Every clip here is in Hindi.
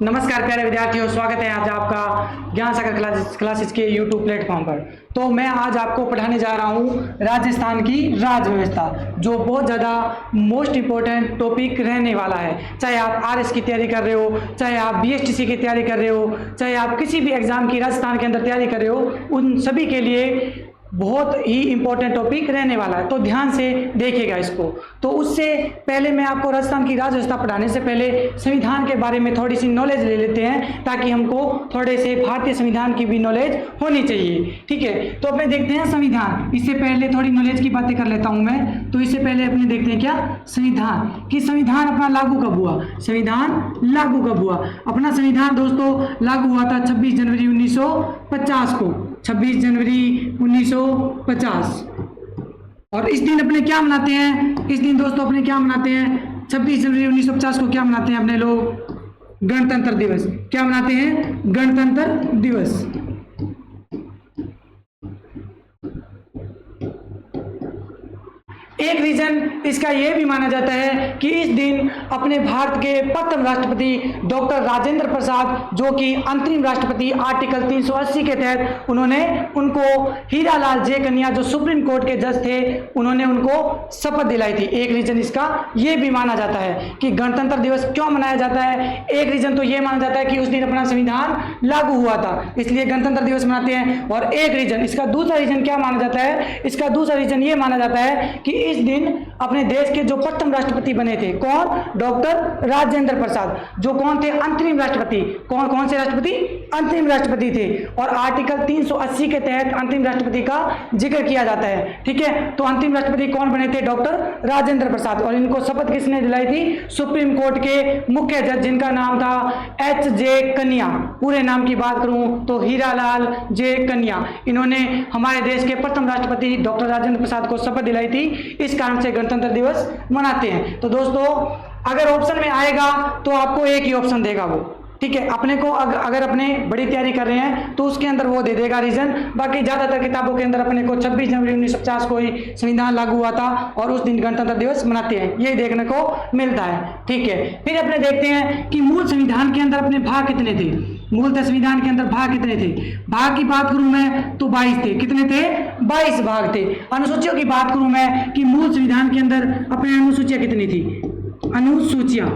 नमस्कार प्यारे विद्यार्थियों, स्वागत है आज आपका ज्ञान सागर क्लासेस के यूट्यूब प्लेटफॉर्म पर। तो मैं आज आपको पढ़ाने जा रहा हूँ राजस्थान की राज्य व्यवस्था, जो बहुत ज़्यादा मोस्ट इम्पोर्टेंट टॉपिक रहने वाला है। चाहे आप आरएस की तैयारी कर रहे हो, चाहे आप बीएसटीसी की तैयारी कर रहे हो, चाहे आप किसी भी एग्जाम की राजस्थान के अंदर तैयारी कर रहे हो, उन सभी के लिए बहुत ही इंपॉर्टेंट टॉपिक रहने वाला है। तो ध्यान से देखिएगा इसको। तो उससे पहले मैं आपको राजस्थान की राज्य व्यवस्था पढ़ाने से पहले संविधान के बारे में थोड़ी सी नॉलेज ले लेते हैं, ताकि हमको थोड़े से भारतीय संविधान की भी नॉलेज होनी चाहिए। ठीक है, तो अपने देखते हैं संविधान। इससे पहले थोड़ी नॉलेज की बातें कर लेता हूं मैं। तो इससे पहले अपने देखते हैं क्या संविधान, कि संविधान अपना लागू कब हुआ। संविधान लागू कब हुआ? अपना संविधान दोस्तों लागू हुआ था 26 जनवरी 1950 को। 26 जनवरी 1950। और इस दिन अपने क्या मनाते हैं? इस दिन दोस्तों अपने क्या मनाते हैं? 26 जनवरी 1950 को क्या मनाते हैं अपने लोग? गणतंत्र दिवस। क्या मनाते हैं? गणतंत्र दिवस। एक रीजन इसका यह भी माना जाता है कि इस दिन अपने भारत के प्रथम राष्ट्रपति डॉक्टर राजेंद्र प्रसाद, जो कि अंतरिम राष्ट्रपति आर्टिकल 380 के तहत उनको हीरालाल जे कन्या, जो सुप्रीम कोर्ट के जज थे, उन्होंने उनको शपथ दिलाई थी। एक रीजन इसका यह भी माना जाता है कि गणतंत्र दिवस क्यों मनाया जाता है। एक रीजन तो यह माना जाता है कि उस दिन अपना संविधान लागू हुआ था, इसलिए गणतंत्र दिवस मनाते हैं। और एक रीजन, इसका दूसरा रीजन क्या माना जाता है? इसका दूसरा रीजन यह माना जाता है कि इस दिन अपने देश के जो प्रथम राष्ट्रपति बने थे, कौन? डॉक्टर राजेंद्र प्रसाद, जो कौन थे? अंतरिम राष्ट्रपति। कौन से राष्ट्रपति? अंतरिम राष्ट्रपति थे। और आर्टिकल 380 के तहत अंतरिम राष्ट्रपति का जिक्र किया जाता है। ठीक है, तो अंतरिम राष्ट्रपति कौन बने थे? डॉक्टर राजेंद्र प्रसाद। और इनको शपथ किसने दिलाई थी? सुप्रीम कोर्ट के मुख्य जज, जिनका नाम था एच.जे. कन्या। पूरे नाम की बात करूं तो हीरालाल जे कन्या। इन्होंने हमारे देश के प्रथम राष्ट्रपति डॉक्टर राजेंद्र प्रसाद को शपथ दिलाई थी। इस कारण से गणतंत्र दिवस मनाते हैं। तो दोस्तों, अगर ऑप्शन में आएगा तो आपको एक ही ऑप्शन देगा वो। ठीक है, अपने को अगर अपने बड़ी तैयारी कर रहे हैं तो उसके अंदर वो दे देगा रीजन। बाकी ज्यादातर किताबों के अंदर अपने को 26 जनवरी 1950 को ही संविधान लागू हुआ था और उस दिन गणतंत्र दिवस मनाते हैं, ये देखने को मिलता है। ठीक है, फिर अपने देखते हैं कि मूल संविधान के अंदर अपने भाग कितने थे। मूलतः संविधान के अंदर भाग कितने थे? भाग की बात करूं मैं तो 22 थे। कितने थे? 22 भाग थे। अनुसूचियों की बात करूं मैं कि मूल संविधान के अंदर अपने अनुसूचियां कितनी थी? अनुसूचियां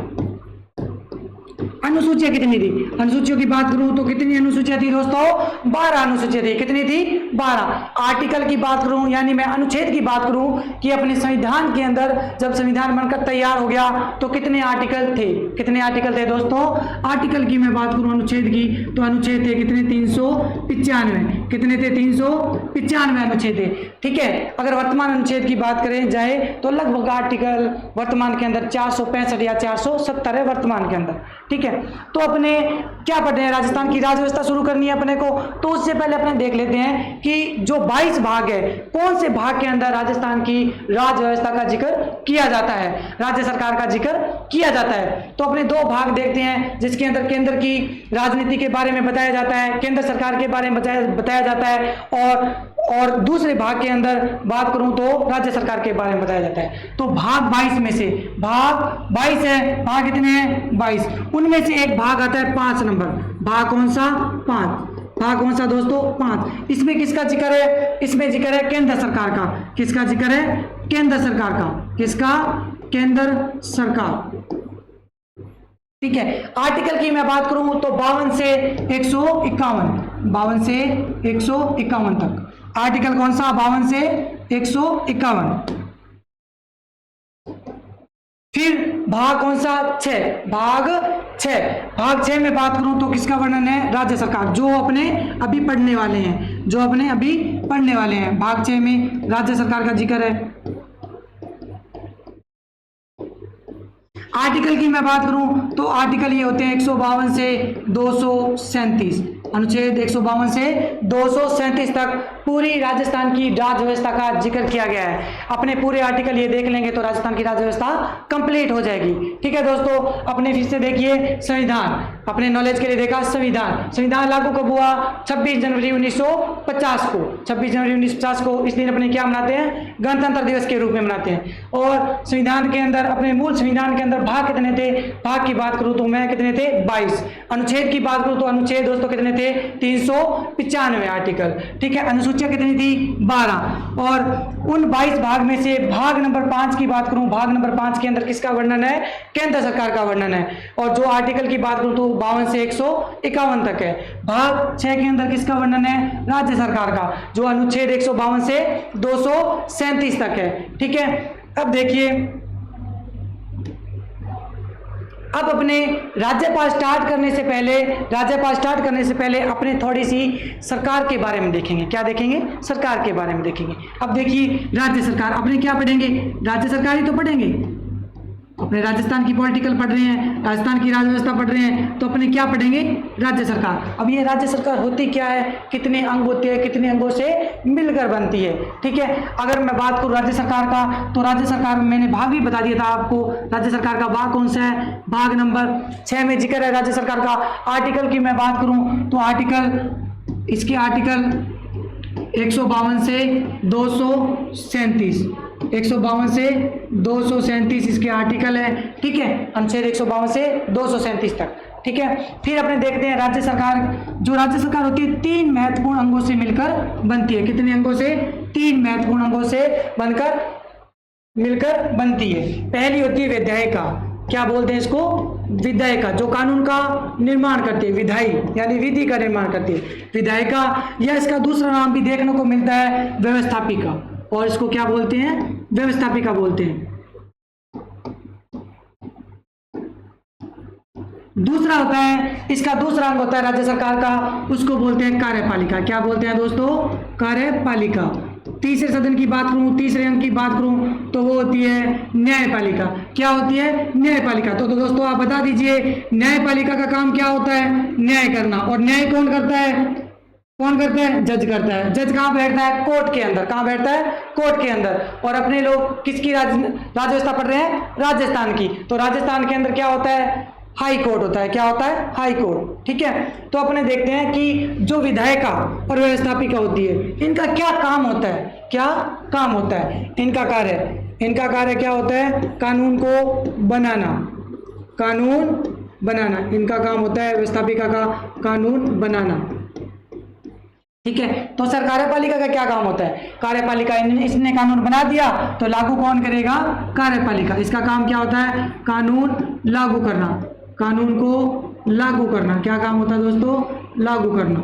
कितनी थी? अनुसूचियों की बात करूं तो कितनी अनुसूचियां थी दोस्तों? 12 अनुसूचियां थी। कितनी थी? 12। आर्टिकल की बात करूं, यानी मैं अनुच्छेद की बात करूं कि अपने संविधान के अंदर जब संविधान बनकर तैयार हो गया तो कितने आर्टिकल थे? कितने आर्टिकल थे दोस्तों? आर्टिकल की मैं बात करूं अनुच्छेद की, तो अनुच्छेद थे कितने? 395। कितने थे? 395 अनुच्छेद थे। ठीक है, अगर वर्तमान अनुच्छेद की बात करें जाए तो लगभग आर्टिकल वर्तमान के अंदर 465 या 470 है वर्तमान के अंदर। ठीक है, तो अपने क्या पढ़ रहे हैं? राजस्थान की राज्य व्यवस्था शुरू करनी है अपने को। तो उससे पहले अपने देख लेते हैं कि जो 22 भाग है, कौन से भाग के अंदर राजस्थान की राज्य व्यवस्था का जिक्र किया जाता है, राज्य सरकार का जिक्र किया जाता है। तो अपने 2 भाग देखते हैं, जिसके अंदर केंद्र की राजनीति के बारे में बताया जाता है, केंद्र सरकार के बारे में बताया जाता है। और दूसरे भाग के अंदर बात करूं तो राज्य सरकार के बारे में बताया जाता है। तो भाग 22 में से भाग 22 है। भाग कितने हैं? 22। उनमें से एक भाग आता है 5 नंबर। भाग कौन सा? 5। भाग कौन सा दोस्तों? 5। इसमें किसका जिक्र है? इसमें जिक्र है केंद्र सरकार का। किसका जिक्र है? केंद्र सरकार का। किसका? केंद्र सरकार। ठीक है, आर्टिकल की मैं बात करूं तो 52 से 151। 52 से 151 तक आर्टिकल कौन सा? 52 से 151। फिर भाग कौन सा? 6। भाग 6। भाग 6 में बात करूं तो किसका वर्णन है? राज्य सरकार, जो अपने अभी पढ़ने वाले हैं, जो अपने अभी पढ़ने वाले हैं। भाग 6 में राज्य सरकार का जिक्र है। आर्टिकल की मैं बात करूं तो आर्टिकल ये होते हैं 152 से 237। अनुच्छेद 152 से 237 तक पूरी राजस्थान की राज्य व्यवस्था का जिक्र किया गया है। अपने पूरे आर्टिकल ये देख लेंगे तो राजस्थान की राज्य व्यवस्था कंप्लीट हो जाएगी। ठीक है दोस्तों, अपने फिर से देखिए संविधान। अपने नॉलेज के लिए देखा संविधान। संविधान लागू कब हुआ? 26 जनवरी 1950 को। 26 जनवरी 1950 को इस दिन अपने क्या मनाते हैं? गणतंत्र दिवस के रूप में मनाते हैं। और संविधान के अंदर, अपने मूल संविधान के अंदर भाग कितने थे? भाग की बात करूं तो मैं कितने थे? 22। अनुच्छेद की बात करूं तो अनुच्छेद दोस्तों कितने थे? 395 आर्टिकल। ठीक है, अनुसूचियां कितनी थी? 12। और उन 22 भाग में से भाग नंबर 5 की बात करूं, भाग नंबर 5 के अंदर किसका वर्णन है? केंद्र सरकार का वर्णन है। और जो आर्टिकल की बात करूं तो 52 से 151 तक है। भाग 6 के अंदर किसका वर्णन है? राज्य सरकार का, जो अनुच्छेद 152 से 237 तक है। ठीक है, अब देखिए, अब अपने राज्यपाल स्टार्ट करने से पहले अपने थोड़ी सी सरकार के बारे में देखेंगे। क्या देखेंगे? सरकार के बारे में देखेंगे। अब देखिए, राज्य सरकार, अपने क्या पढ़ेंगे? राज्य सरकार ही तो पढ़ेंगे। अपने राजस्थान की पॉलिटिकल पढ़ रहे हैं, राजस्थान की राज व्यवस्था पढ़ रहे हैं, तो अपने क्या पढ़ेंगे? राज्य सरकार। अब ये राज्य सरकार होती क्या है? कितने अंग होते हैं? कितने अंगों से मिलकर बनती है? ठीक है, अगर मैं बात करूं राज्य सरकार का, तो राज्य सरकार में मैंने भाग भी बता दिया था आपको। राज्य सरकार का भाग कौन सा है? भाग नंबर 6 में जिक्र है राज्य सरकार का। आर्टिकल की मैं बात करूं तो आर्टिकल, इसके आर्टिकल 152 से 237, 152 से 237 इसके आर्टिकल है। ठीक है, अनुच्छेद 152 से 237 तक। ठीक है, फिर अपने देखते हैं राज्य सरकार। जो राज्य सरकार होती है 3 महत्वपूर्ण अंगों से मिलकर बनती है। कितने अंगों से? 3 महत्वपूर्ण अंगों से मिलकर बनती है। पहली होती है विधायिका। क्या बोलते हैं इसको? विधायिका, जो कानून का निर्माण करती है। विधायी यानी विधि का निर्माण करती है, विधायिका। या इसका दूसरा नाम भी देखने को मिलता है व्यवस्थापिका, और इसको क्या बोलते हैं? व्यवस्थापिका बोलते हैं। दूसरा होता है, इसका दूसरा अंग होता है राज्य सरकार का, उसको बोलते हैं कार्यपालिका। क्या बोलते हैं दोस्तों? कार्यपालिका। तीसरे सदन की बात करूं, तीसरे अंग की बात करूं तो वो होती है न्यायपालिका। क्या होती है? न्यायपालिका। तो दोस्तों आप बता दीजिए, न्यायपालिका का काम क्या होता है? न्याय करना। और न्याय कौन करता है? कौन करता है? जज करता है। जज कहाँ बैठता है? कोर्ट के अंदर। कहाँ बैठता है? कोर्ट के अंदर। और अपने लोग किसकी राज्य व्यवस्था पढ़ रहे हैं? राजस्थान की। तो राजस्थान के अंदर क्या होता है? हाई कोर्ट होता है। क्या होता है? High court. ठीक है, तो अपने देखते हैं कि जो विधायिका और व्यवस्थापिका होती है, इनका क्या काम होता है? क्या काम होता है इनका कार्य? इनका कार्य क्या होता है? कानून को बनाना, कानून बनाना इनका काम होता है। व्यवस्थापिका का कानून बनाना। ठीक है, तो सर कार्यपालिका का क्या काम होता है? कार्यपालिका, इसने कानून बना दिया तो लागू कौन करेगा? कार्यपालिका। इसका काम क्या होता है? कानून लागू करना, कानून को लागू करना। क्या काम होता है दोस्तों? लागू करना।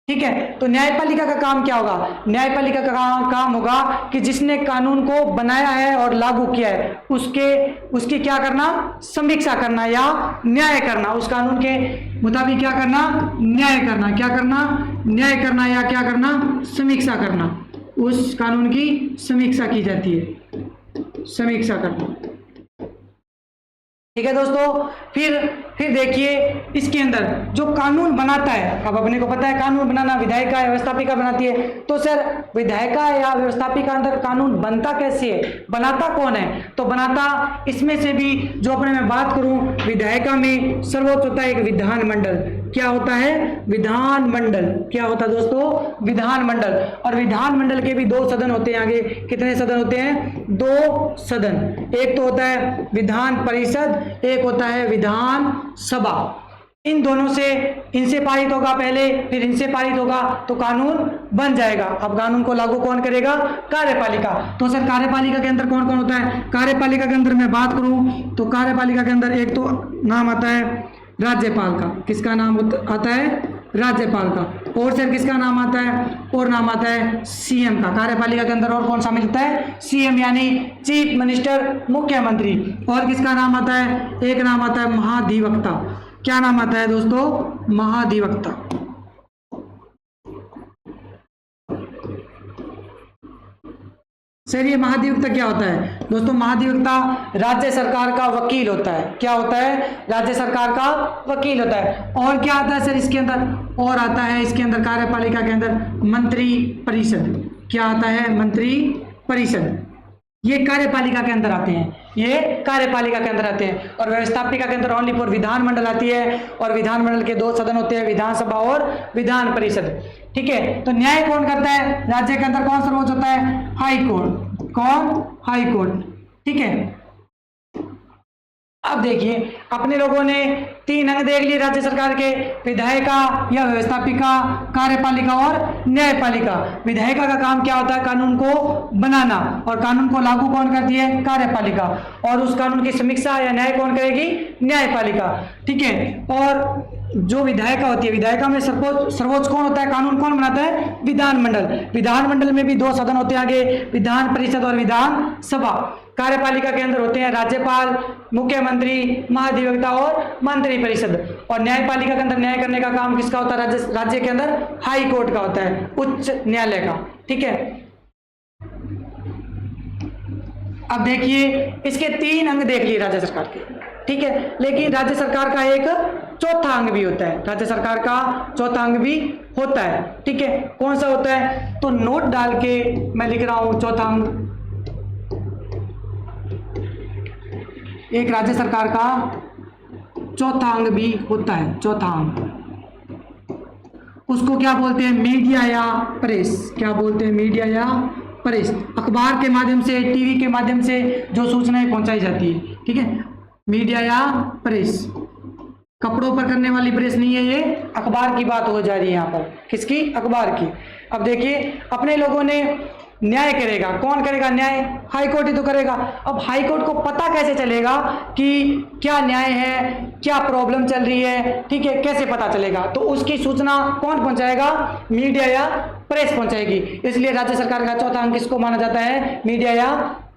ठीक है, तो न्यायपालिका का काम क्या होगा? न्यायपालिका का काम होगा कि जिसने कानून को बनाया है और लागू किया है, उसकी क्या करना? समीक्षा करना या न्याय करना। उस कानून के मुताबिक क्या करना? न्याय करना। क्या करना? न्याय करना या क्या करना? समीक्षा करना। उस कानून की समीक्षा की जाती है, समीक्षा करना। ठीक है दोस्तों, फिर देखिए, इसके अंदर जो कानून बनाता है, अब अपने को पता है कानून बनाना विधायिका या व्यवस्थापिका बनाती है। तो सर विधायिका या व्यवस्थापिका अंदर कानून बनता कैसे है? बनाता कौन है? तो बनाता, इसमें से भी जो अपने मैं बात करूं, विधायिका में सर्वोच्च होता है एक विधानमंडल। क्या होता है? विधानमंडल। क्या होता है दोस्तों? विधानमंडल। और विधानमंडल के भी 2 सदन होते हैं। आगे कितने सदन होते हैं? 2 सदन। एक तो होता है विधान परिषद, एक होता है विधान सभा। इन दोनों से, इनसे पारित होगा पहले, फिर इनसे पारित होगा तो कानून बन जाएगा। अब कानून को लागू कौन करेगा? कार्यपालिका। तो सर कार्यपालिका के अंदर कौन कौन होता है? कार्यपालिका के अंदर मैं बात करूं तो कार्यपालिका के अंदर एक तो नाम आता है राज्यपाल का। किसका नाम आता है? राज्यपाल का। और सर किसका नाम आता है? और नाम आता है सीएम का। कार्यपालिका के अंदर और कौन सा मिलता है? सीएम यानी चीफ मिनिस्टर, मुख्यमंत्री। और किसका नाम आता है? एक नाम आता है महाधिवक्ता। क्या नाम आता है दोस्तों? महाधिवक्ता। सर ये महाधिवक्ता क्या होता है? दोस्तों महाधिवक्ता राज्य सरकार का वकील होता है। क्या होता है? राज्य सरकार का वकील होता है। और क्या आता है सर इसके अंदर? और आता है इसके अंदर कार्यपालिका के अंदर मंत्री परिषद। क्या आता है? मंत्री परिषद। ये कार्यपालिका के अंदर आते हैं। ये कार्यपालिका के अंदर आते हैं। और व्यवस्थापिका के अंदर ओनली फॉर विधानमंडल आती है, और विधानमंडल के 2 सदन होते हैं, विधानसभा और विधान परिषद। ठीक है, तो न्याय कौन करता है? राज्य के अंदर कौन सर्वोच्च होता है? High court. कौन? High court. ठीक है, अब देखिए अपने लोगों ने 3 अंग देख लिए राज्य सरकार के, विधायिका या व्यवस्थापिका, कार्यपालिका और न्यायपालिका। विधायिका का काम क्या होता है? कानून को बनाना, और कानून को लागू कौन करती है? कार्यपालिका। और उस कानून की समीक्षा या न्याय कौन करेगी? न्यायपालिका। ठीक है, और जो विधायिका होती है, विधायिका में सर्वोच्च कौन होता है? कानून कौन बनाता है? विधानमंडल। विधानमंडल में भी 2 सदन होते हैं आगे, विधान परिषद और विधानसभा। कार्यपालिका के अंदर होते हैं राज्यपाल, मुख्यमंत्री, महाधिवक्ता और मंत्री परिषद। और न्यायपालिका के अंदर न्याय करने का काम किसका होता है? राज्य के अंदर हाई कोर्ट का होता है, उच्च न्यायालय का। ठीक है, अब देखिए इसके 3 अंग देख लिए राज्य सरकार के। ठीक है, लेकिन राज्य सरकार का एक चौथा अंग भी होता है, राज्य सरकार का चौथा अंग भी होता है। ठीक है, कौन सा होता है? तो नोट डाल के मैं लिख रहा हूं चौथा अंग। एक राज्य सरकार का चौथा अंग भी होता है, चौथा अंग। उसको क्या बोलते हैं? मीडिया या प्रेस। क्या बोलते हैं? मीडिया या प्रेस। अखबार के माध्यम से, टीवी के माध्यम से जो सूचनाएं पहुंचाई जाती है। ठीक है, मीडिया या प्रेस। कपड़ों पर करने वाली प्रेस नहीं है, ये अखबार की बात हो जा रही है यहाँ पर। किसकी? अखबार की। अब देखिए अपने लोगों ने न्याय करेगा, कौन करेगा न्याय? हाई कोर्ट ही तो करेगा। अब हाई कोर्ट को पता कैसे चलेगा कि क्या न्याय है, क्या प्रॉब्लम चल रही है? ठीक है, कैसे पता चलेगा? तो उसकी सूचना कौन पहुंचाएगा? मीडिया या प्रेस पहुंचाएगी। इसलिए राज्य सरकार का चौथा अंग किसको माना जाता है? मीडिया या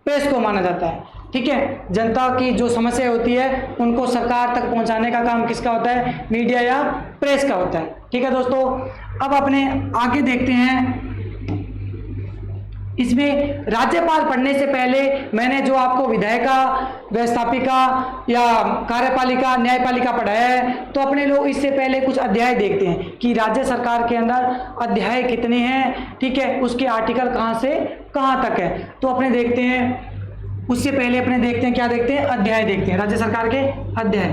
प्रेस को माना जाता है। ठीक है, जनता की जो समस्या होती है उनको सरकार तक पहुंचाने का काम किसका होता है? मीडिया या प्रेस का होता है। ठीक है दोस्तों, अब अपने आगे देखते हैं। इसमें राज्यपाल पढ़ने से पहले मैंने जो आपको विधायिका, व्यवस्थापिका या कार्यपालिका, न्यायपालिका पढ़ाया है, तो अपने लोग इससे पहले कुछ अध्याय देखते हैं कि राज्य सरकार के अंदर अध्याय कितने हैं। ठीक है, उसके आर्टिकल कहाँ से कहाँ तक है, तो अपने देखते हैं। उससे पहले अपने देखते हैं, क्या देखते हैं? अध्याय देखते हैं, राज्य सरकार के अध्याय।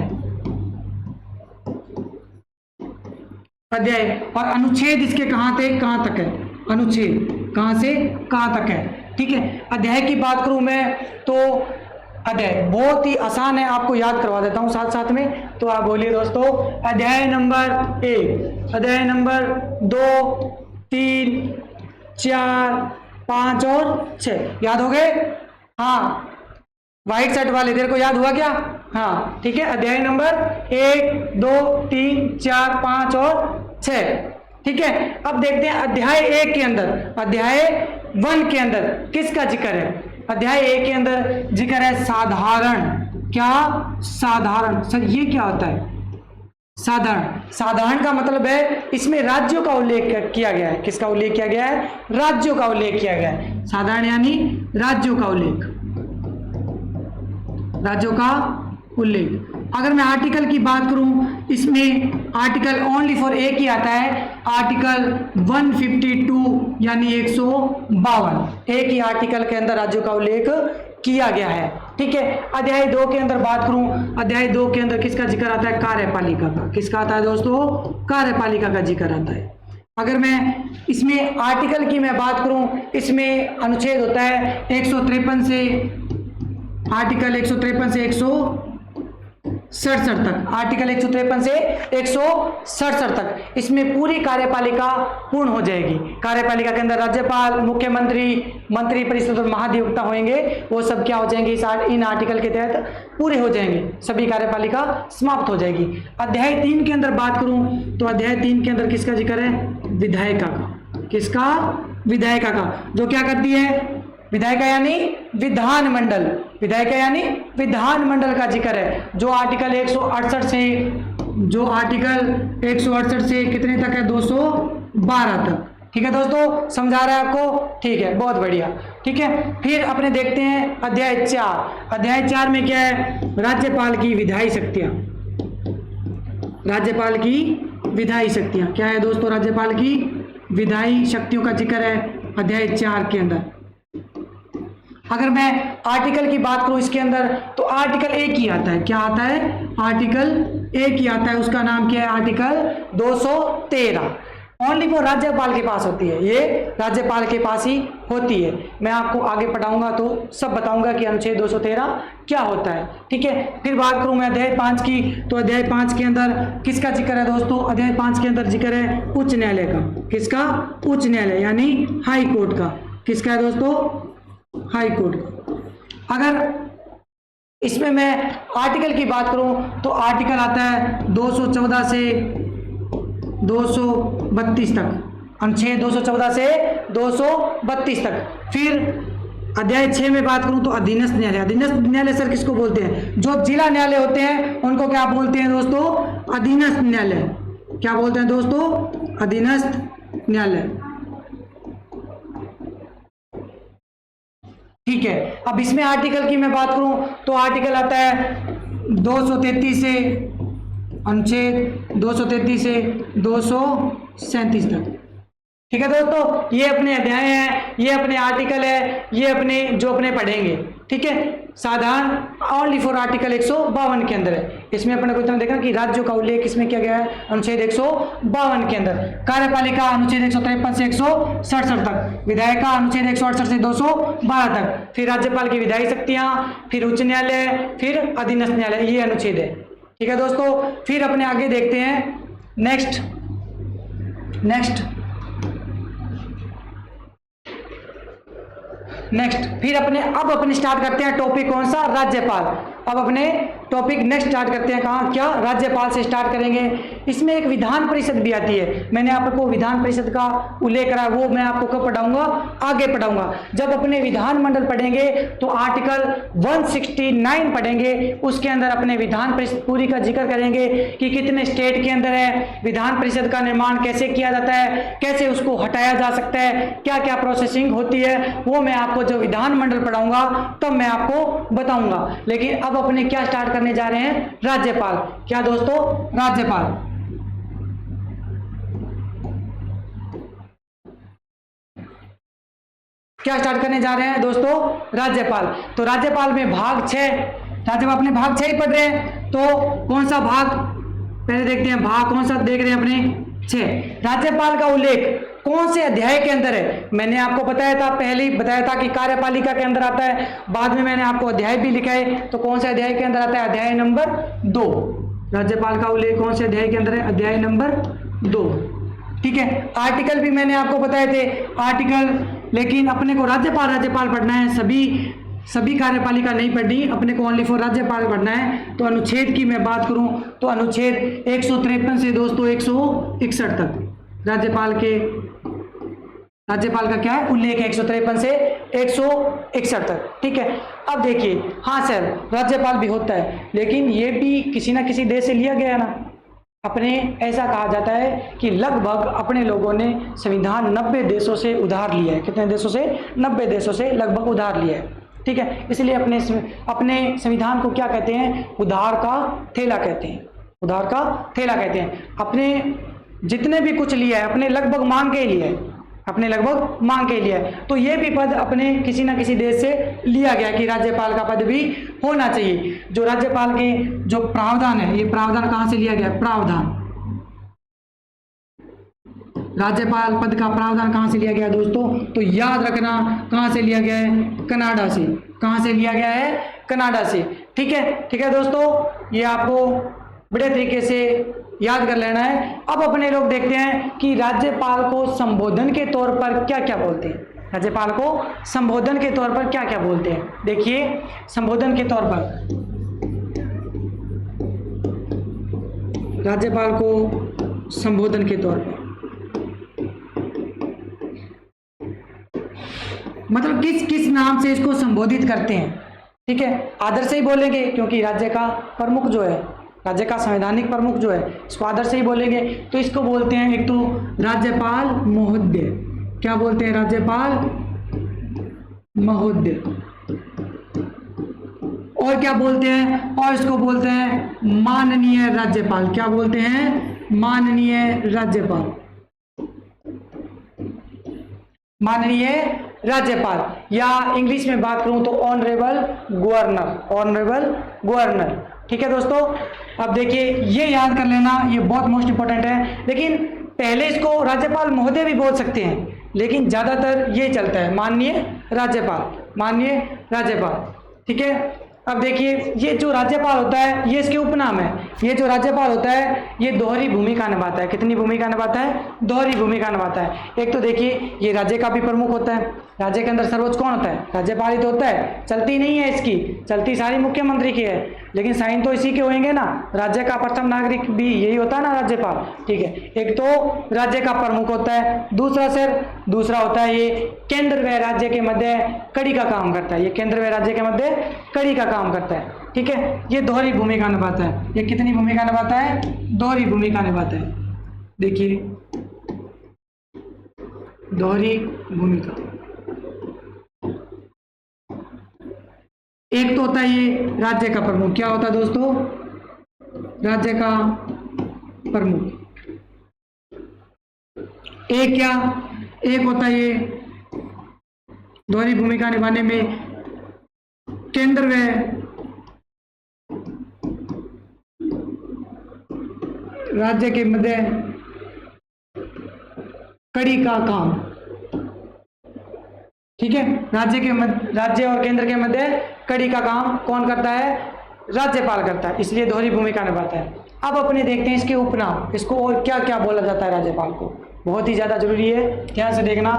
अध्याय और अनुच्छेद इसके कहाँ से कहाँ तक है? अनुच्छेद कहाँ से कहाँ तक है? ठीक है, अध्याय की बात करूं मैं तो अध्याय बहुत ही आसान है, आपको याद करवा देता हूं साथ साथ में। तो आप बोलिए दोस्तों, अध्याय नंबर 1, अध्याय नंबर 2, 3, 4, 5 और 6 याद हो गए? हाँ, व्हाइट शर्ट वाले तेरे को याद हुआ क्या? हाँ, ठीक है, अध्याय नंबर 1, 2, 3, 4, 5 और 6। ठीक है, अब देखते हैं अध्याय 1 के अंदर, अध्याय 1 के अंदर किसका जिक्र है? अध्याय 1 के अंदर जिक्र है साधारण। क्या? साधारण। सर ये क्या होता है? साधारण। साधारण का मतलब है इसमें राज्यों का उल्लेख किया गया है। किसका उल्लेख किया गया है? राज्यों का उल्लेख किया गया है। साधारण यानी राज्यों का उल्लेख, राज्यों का उल्लेख। अगर मैं आर्टिकल की बात करूं, इसमें आर्टिकल ओनली फॉर एक ही आता है, आर्टिकल 152 यानी 152। एक ही आर्टिकल के अंदर राज्यों का उल्लेख किया गया है। ठीक है, अध्याय 2 के अंदर बात करूं, अध्याय 2 के अंदर किसका जिक्र आता है? कार्यपालिका का। किसका आता है दोस्तों? कार्यपालिका का जिक्र आता है। अगर मैं इसमें आर्टिकल की मैं बात करूं, इसमें अनुच्छेद होता है 153 से, आर्टिकल 153 से 167 तक, आर्टिकल 153 से 167 तक इसमें पूरी कार्यपालिका पूर्ण हो जाएगी। कार्यपालिका के अंदर राज्यपाल, मुख्यमंत्री, मंत्री परिषद और महाधिवक्ता होंगे, वो सब क्या हो जाएंगे? इन आर्टिकल के तहत पूरे हो जाएंगे, सभी कार्यपालिका समाप्त हो जाएगी। अध्याय 3 के अंदर बात करूं तो अध्याय 3 के अंदर किसका जिक्र है? विधायिका का। किसका? विधायिका का, जो क्या करती है? विधायिका यानी विधानमंडल, विधायिका यानी विधानमंडल का जिक्र है, जो आर्टिकल 168 से, जो आर्टिकल 168 से कितने तक है? 212 तक। ठीक है दोस्तों, समझा रहा है आपको? ठीक है, बहुत बढ़िया। ठीक है, फिर अपने देखते हैं अध्याय 4। अध्याय 4 में क्या है? राज्यपाल की विधायी शक्तियां। राज्यपाल की विधायी शक्तियां क्या है दोस्तों? राज्यपाल की विधायी शक्तियों का जिक्र है अध्याय 4 के अंदर। अगर मैं आर्टिकल की बात करूं इसके अंदर, तो आर्टिकल एक ही आता है। क्या आता है? आर्टिकल एक ही आता है। उसका नाम क्या है? आर्टिकल 213। ओनली वो राज्यपाल के पास होती है, ये राज्यपाल के पास ही होती है। मैं आपको आगे पढ़ाऊंगा तो सब बताऊंगा कि अनुच्छेद 213 क्या होता है। ठीक है, फिर बात करूं मैं अध्याय 5 की, तो अध्याय 5 के अंदर किसका जिक्र है दोस्तों? अध्याय 5 के अंदर जिक्र है उच्च न्यायालय का। किसका? उच्च न्यायालय यानी हाई कोर्ट का। किसका है दोस्तों? हाई कोर्ट का। अगर इसमें मैं आर्टिकल की बात करूं तो आर्टिकल आता है 214 से 232 तक, अनुच्छेद 214 से 232 तक। फिर अध्याय 6 में बात करूं तो अधीनस्थ न्यायालय। अधीनस्थ न्यायालय सर किसको बोलते हैं? जो जिला न्यायालय होते हैं उनको क्या बोलते हैं दोस्तों? अधीनस्थ न्यायालय। क्या बोलते हैं दोस्तों? अधीनस्थ न्यायालय। ठीक है, अब इसमें आर्टिकल की मैं बात करूं तो आर्टिकल आता है 233 से, अनुच्छेद 233 से 237 तक। ठीक है दोस्तों, ये अपने अध्याय हैं, ये अपने आर्टिकल है, ये अपने जो अपने पढ़ेंगे। ठीक है, साधारण ओनली फॉर आर्टिकल 152 के अंदर है। इसमें अपने को इतना देखना कि राज्यों का उल्लेख इसमें किया गया है अनुच्छेद 152 के अंदर। कार्यपालिका अनुच्छेद 153 से 167 तक, विधायिका अनुच्छेद 168 से 212 तक, फिर राज्यपाल की विधायी शक्तियां, फिर उच्च न्यायालय, फिर अधीनस्थ न्यायालय, ये अनुच्छेद है। ठीक है दोस्तों, फिर अपने आगे देखते हैं नेक्स्ट फिर अब अपने स्टार्ट करते हैं टॉपिक कौन सा? राज्यपाल। अब अपने टॉपिक नेक्स्ट स्टार्ट करते हैं कहाँ? क्या? राज्यपाल से स्टार्ट करेंगे। इसमें एक विधान परिषद भी आती है। मैंने आपको विधान परिषद का उल्लेख करा, वो मैं आपको कब पढ़ाऊंगा? आगे पढ़ाऊंगा। जब अपने विधानमंडल पढ़ेंगे तो आर्टिकल 169 पढ़ेंगे, उसके अंदर अपने विधान परिषद पूरी का जिक्र करेंगे कि कितने स्टेट के अंदर है, विधान परिषद का निर्माण कैसे किया जाता है, कैसे उसको हटाया जा सकता है, क्या क्या प्रोसेसिंग होती है, वो मैं आपको जो विधानमंडल पढ़ाऊंगा तब मैं आपको बताऊंगा। लेकिन अब अपने क्या स्टार्ट करने जा रहे हैं? राज्यपाल। क्या दोस्तों? राज्यपाल। क्या स्टार्ट करने जा रहे हैं दोस्तों? राज्यपाल। तो राज्यपाल में भाग 6, राज्यपाल अपने भाग 6 ही पढ़ रहे हैं। तो कौन सा भाग पहले देखते हैं? भाग कौन सा देख रहे हैं अपने? 6। राज्यपाल का उल्लेख कौन से अध्याय के अंदर है? मैंने आपको बताया था, पहले ही बताया था कि कार्यपालिका के अंदर आता है, बाद में मैंने आपको अध्याय भी लिखा है। तो कौन से अध्याय के अंदर आता है? अध्याय नंबर 2। राज्यपाल का उल्लेख कौन से अध्याय के अंदर है? अध्याय नंबर 2। ठीक है, आर्टिकल भी मैंने आपको बताए थे, आर्टिकल। लेकिन अपने को राज्यपाल पढ़ना है, सभी कार्यपालिका नहीं पढ़नी, अपने को ओनली फॉर राज्यपाल पढ़ना है। तो अनुच्छेद की मैं बात करूं तो अनुच्छेद 153 से दोस्तों 161 तक राज्यपाल का क्या है? उल्लेख है 153 से 161 तक। ठीक है, अब देखिए, हाँ सर राज्यपाल भी होता है, लेकिन ये भी किसी ना किसी देश से लिया गया है ना। अपने ऐसा कहा जाता है कि लगभग अपने लोगों ने संविधान 90 देशों से उधार लिया है। कितने देशों से? 90 देशों से लगभग उधार लिया है। ठीक है, इसलिए अपने संविधान को क्या कहते हैं? उधार का थैला कहते हैं। उधार का थैला कहते हैं। अपने जितने भी कुछ लिया है अपने लगभग मांग के लिए है, अपने लगभग मांग के लिए। तो ये भी पद अपने किसी ना किसी देश से लिया गया कि राज्यपाल का पद भी होना चाहिए। जो राज्यपाल के जो प्रावधान है, ये प्रावधान कहाँ से लिया गया? प्रावधान, राज्यपाल पद का प्रावधान कहाँ से लिया गया दोस्तों? तो याद रखना, कहाँ से लिया गया है? कनाडा से। कहाँ से लिया गया है? कनाडा से। ठीक है दोस्तों, ये आपको बड़े तरीके से याद कर लेना है। अब अपने लोग देखते हैं कि राज्यपाल को संबोधन के तौर पर क्या क्या बोलते हैं। राज्यपाल को संबोधन के तौर पर क्या क्या बोलते हैं? देखिए, संबोधन के तौर पर राज्यपाल को संबोधन के तौर पर मतलब किस नाम से इसको संबोधित करते हैं। ठीक है, आदर से ही बोलेंगे क्योंकि राज्य का प्रमुख जो है, राज्य का संवैधानिक प्रमुख जो है, इसको आदर से ही बोलेंगे। तो इसको बोलते हैं एक तो राज्यपाल महोदय। क्या बोलते हैं? राज्यपाल महोदय। और क्या बोलते हैं? और इसको बोलते हैं माननीय राज्यपाल। क्या बोलते हैं? माननीय राज्यपाल। माननीय राज्यपाल, या इंग्लिश में बात करूं तो ऑनरेबल गवर्नर, ऑनरेबल गवर्नर। ठीक है दोस्तों, अब देखिए ये याद कर लेना, ये बहुत मोस्ट इंपॉर्टेंट है। लेकिन पहले इसको राज्यपाल महोदय भी बोल सकते हैं, लेकिन ज्यादातर ये चलता है माननीय राज्यपाल, माननीय राज्यपाल। ठीक है, अब देखिए ये जो राज्यपाल होता है ये इसके उपनाम है। ये जो राज्यपाल होता है ये दोहरी भूमिका निभाता है। कितनी भूमिका निभाता है? दोहरी भूमिका निभाता है। एक तो देखिए ये राज्य का भी प्रमुख होता है। राज्य के अंदर सर्वोच्च कौन होता है? राज्यपाल ही तो होता है। चलती नहीं है इसकी, चलती सारी मुख्यमंत्री की है, लेकिन साइन तो इसी के होंगे ना। राज्य का प्रथम नागरिक भी यही होता है ना, राज्यपाल। ठीक है, एक तो राज्य का प्रमुख होता है, दूसरा होता है ये केंद्र व राज्य के मध्य कड़ी का काम करता है। ये केंद्र व राज्य के मध्य कड़ी का काम करता है। ठीक है, ये दोहरी भूमिका निभाता है। ये कितनी भूमिका निभाता है? दोहरी भूमिका निभाता है। देखिए दोहरी भूमिका। एक तो होता है ये राज्य का प्रमुख। क्या होता है दोस्तों? राज्य का प्रमुख। एक क्या? एक होता है ये दोहरी भूमिका निभाने में केंद्र व राज्य के मध्य कड़ी का काम। ठीक है, राज्य और केंद्र के मध्य कड़ी का काम कौन करता है? राज्यपाल करता है, इसलिए दोहरी भूमिका निभाता है। अब अपने देखते हैं इसके उपनाम, इसको और क्या क्या बोला जाता है राज्यपाल को, बहुत ही ज्यादा जरूरी है, ध्यान से देखना।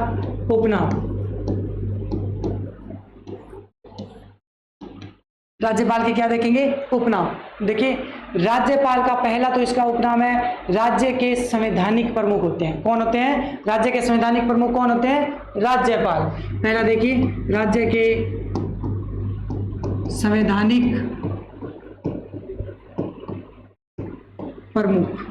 उपनाम, राज्यपाल के क्या देखेंगे? उपनाम। देखिए राज्यपाल का पहला तो इसका उपनाम है राज्य के संवैधानिक प्रमुख होते हैं। कौन होते हैं? राज्य के संवैधानिक प्रमुख कौन होते हैं? राज्यपाल। पहला देखिए राज्य के संवैधानिक प्रमुख।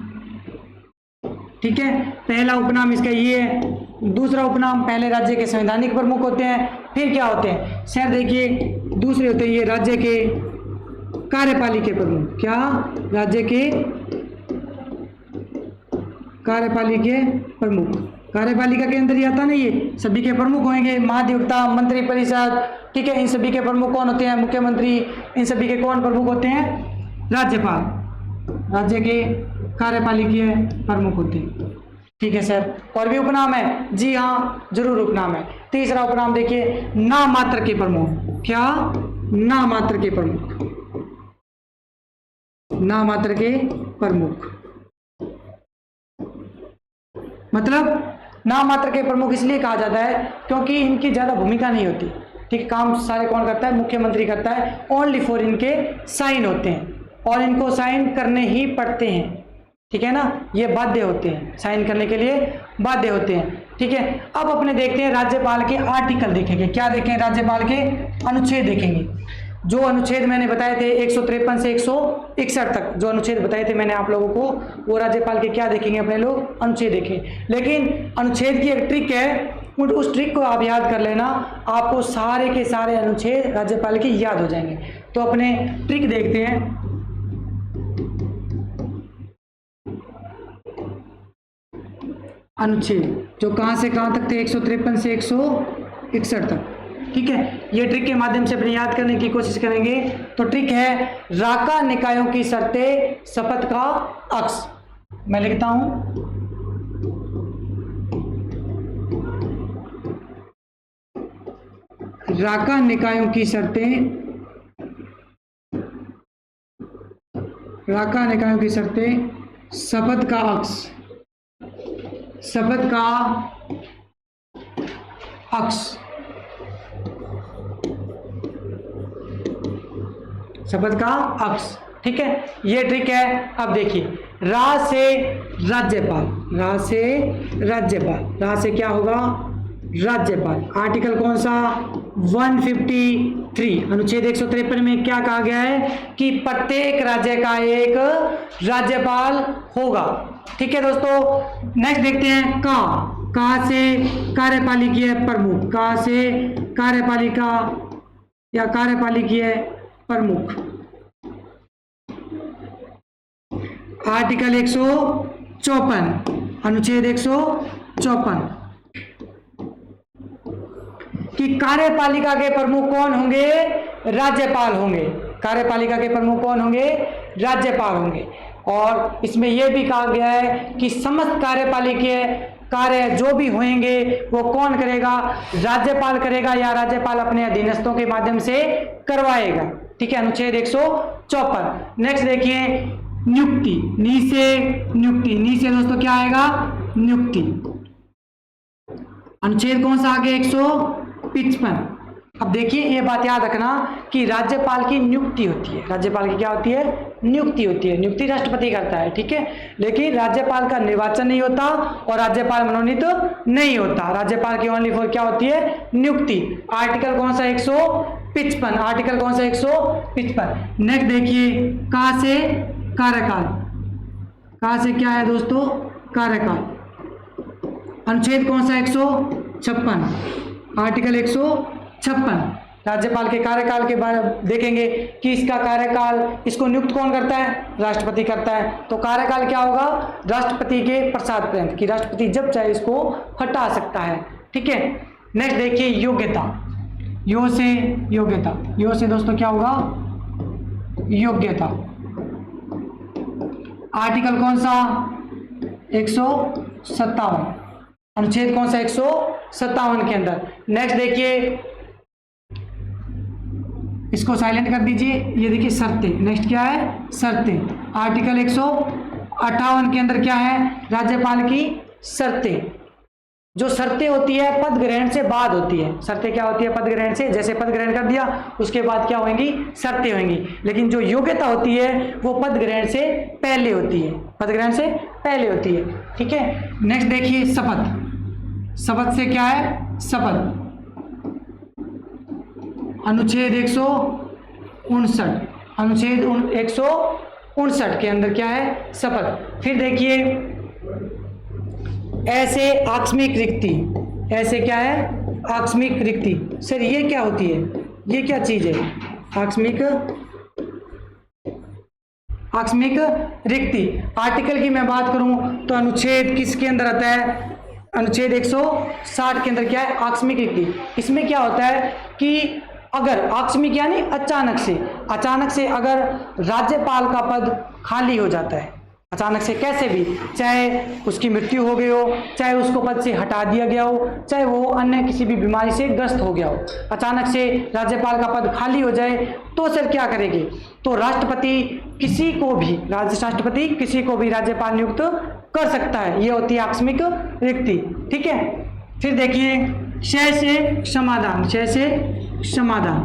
ठीक है, पहला उपनाम इसका ये है। दूसरा उपनाम, पहले राज्य के संवैधानिक प्रमुख होते हैं, फिर क्या होते हैं सर? देखिए दूसरे होते हैं ये राज्य के कार्यपालिका प्रमुख। क्या? राज्य के कार्यपालिका प्रमुख। कार्यपालिका के अंदर ही आता ना, ये सभी के प्रमुख होंगे, महाधिवक्ता, मंत्री परिषद। ठीक है, इन सभी के प्रमुख कौन होते हैं? मुख्यमंत्री। इन सभी के कौन प्रमुख होते हैं? राज्यपाल। राज्य के कार्यपालिका प्रमुख होते हैं। ठीक है सर, और भी उपनाम है? जी हाँ, जरूर उपनाम है। तीसरा उपनाम देखिए नामात्र के प्रमुख। क्या? नामात्र के प्रमुख। नामात्र के प्रमुख मतलब नामात्र के प्रमुख इसलिए कहा जाता है क्योंकि इनकी ज्यादा भूमिका नहीं होती। ठीक, काम सारे कौन करता है? मुख्यमंत्री करता है। ओनली फॉर इनके साइन होते हैं और इनको साइन करने ही पड़ते हैं। ठीक है ना, ये बाध्य होते हैं, साइन करने के लिए बाध्य होते हैं। ठीक है, अब अपने देखते हैं राज्यपाल के आर्टिकल देखेंगे। क्या देखें? राज्यपाल के अनुच्छेद देखेंगे। जो अनुच्छेद मैंने बताए थे 153 से 161 तक, जो अनुच्छेद बताए थे मैंने आप लोगों को, वो राज्यपाल के क्या देखेंगे अपने लोग? अनुच्छेद देखें। लेकिन अनुच्छेद की एक ट्रिक है, उस ट्रिक को आप याद कर लेना, आपको सारे के सारे अनुच्छेद राज्यपाल के याद हो जाएंगे। तो अपने ट्रिक देखते हैं। अनुच्छेद जो कहां से कहां तक थे? 153 से 161 तक। ठीक है, ये ट्रिक के माध्यम से अपने याद करने की कोशिश करेंगे। तो ट्रिक है राका निकायों की शर्तें, शपथ का अक्स। मैं लिखता हूं, राका निकायों की शर्तें, राका निकायों की शर्तें, शपथ का अक्स, शपथ का अक्स, शपथ का अक्स। ठीक है, ये ट्रिक है। अब देखिए रा से राज्यपाल, रा से राज्यपाल, रा से क्या होगा? राज्यपाल। आर्टिकल कौन सा? 153, अनुच्छेद 153 में क्या कहा गया है कि प्रत्येक राज्य का एक राज्यपाल होगा। ठीक है दोस्तों, नेक्स्ट देखते हैं का। का से कार्यपालिकीय प्रमुख, का से कार्यपालिका या कार्यपालिकीय प्रमुख। आर्टिकल 154, अनुच्छेद 154, कि कार्यपालिका के प्रमुख कौन होंगे? राज्यपाल होंगे। कार्यपालिका के प्रमुख कौन होंगे? राज्यपाल होंगे। और इसमें यह भी कहा गया है कि समस्त कार्यपालिकीय कार्य जो भी होंगे वो कौन करेगा? राज्यपाल करेगा या राज्यपाल अपने अधीनस्थों के माध्यम से करवाएगा। ठीक है, अनुच्छेद 154। नेक्स्ट देखिए, नियुक्ति। नी से नियुक्ति, नी से दोस्तों क्या आएगा? नियुक्ति। अनुच्छेद कौन सा आगे? 155। अब देखिए ये बात याद रखना कि राज्यपाल की नियुक्ति होती है। राज्यपाल की क्या होती है? नियुक्ति होती है। नियुक्ति राष्ट्रपति करता है, ठीक है, लेकिन राज्यपाल का निर्वाचन नहीं होता और राज्यपाल मनोनीत नहीं होता। राज्यपाल की ओनली फॉर क्या होती है? नियुक्ति। आर्टिकल कौन सा? 155। आर्टिकल कौन सा? 155। नेक्स्ट देखिए, कहां से? कार्यकाल। कहां से क्या है दोस्तों? कार्यकाल। अनुच्छेद कौन सा? 156। आर्टिकल 156। राज्यपाल के कार्यकाल के बारे में देखेंगे कि इसका कार्यकाल, इसको नियुक्त कौन करता है? राष्ट्रपति करता है। तो कार्यकाल क्या होगा? राष्ट्रपति के प्रसाद पर्यंत, कि राष्ट्रपति जब चाहे इसको हटा सकता है। ठीक है, नेक्स्ट देखिए, योग्यता। यो से योग्यता। यो से दोस्तों क्या होगा? योग्यता। आर्टिकल कौन सा? 157। अनुच्छेद कौन सा? 157 के अंदर। नेक्स्ट देखिए, इसको साइलेंट कर दीजिए। ये देखिए, शर्तें। नेक्स्ट क्या है? शर्तें। आर्टिकल 158 के अंदर क्या है? राज्यपाल की शर्तें। जो शर्तें होती है पद ग्रहण से बाद होती है। शर्तें क्या होती है? पद ग्रहण से, जैसे पद ग्रहण कर दिया उसके बाद क्या होंगी? शर्तें होंगी। लेकिन जो योग्यता होती है वो पद ग्रहण से पहले होती है। पद ग्रहण से पहले होती है। ठीक है, नेक्स्ट देखिए, शपथ। शपथ से क्या है? शपथ। अनुच्छेद 159। अनुच्छेद 159 के अंदर क्या है? शपथ। फिर देखिए, ऐसे आकस्मिक रिक्ति। ऐसे क्या है? आकस्मिक रिक्ति। सर ये क्या होती है? ये क्या चीज है? आकस्मिक रिक्ति। आर्टिकल की मैं बात करूं तो अनुच्छेद किसके अंदर आता है? अनुच्छेद 160 के अंदर क्या है? आकस्मिक रिक्ति। इसमें क्या होता है कि अगर आकस्मिक यानी अचानक से अगर राज्यपाल का पद खाली हो जाता है, अचानक से कैसे भी, चाहे उसकी मृत्यु हो गई हो, चाहे उसको पद से हटा दिया गया हो, चाहे वो अन्य किसी भी बीमारी से ग्रस्त हो गया हो, अचानक से राज्यपाल का पद खाली हो जाए तो सर क्या करेंगे? तो राष्ट्रपति किसी को भी राज्यपाल नियुक्त कर सकता है। ये होती है आकस्मिक रिक्ति। ठीक है, फिर देखिए, क्षय से समाधान। क्षय से समाधान।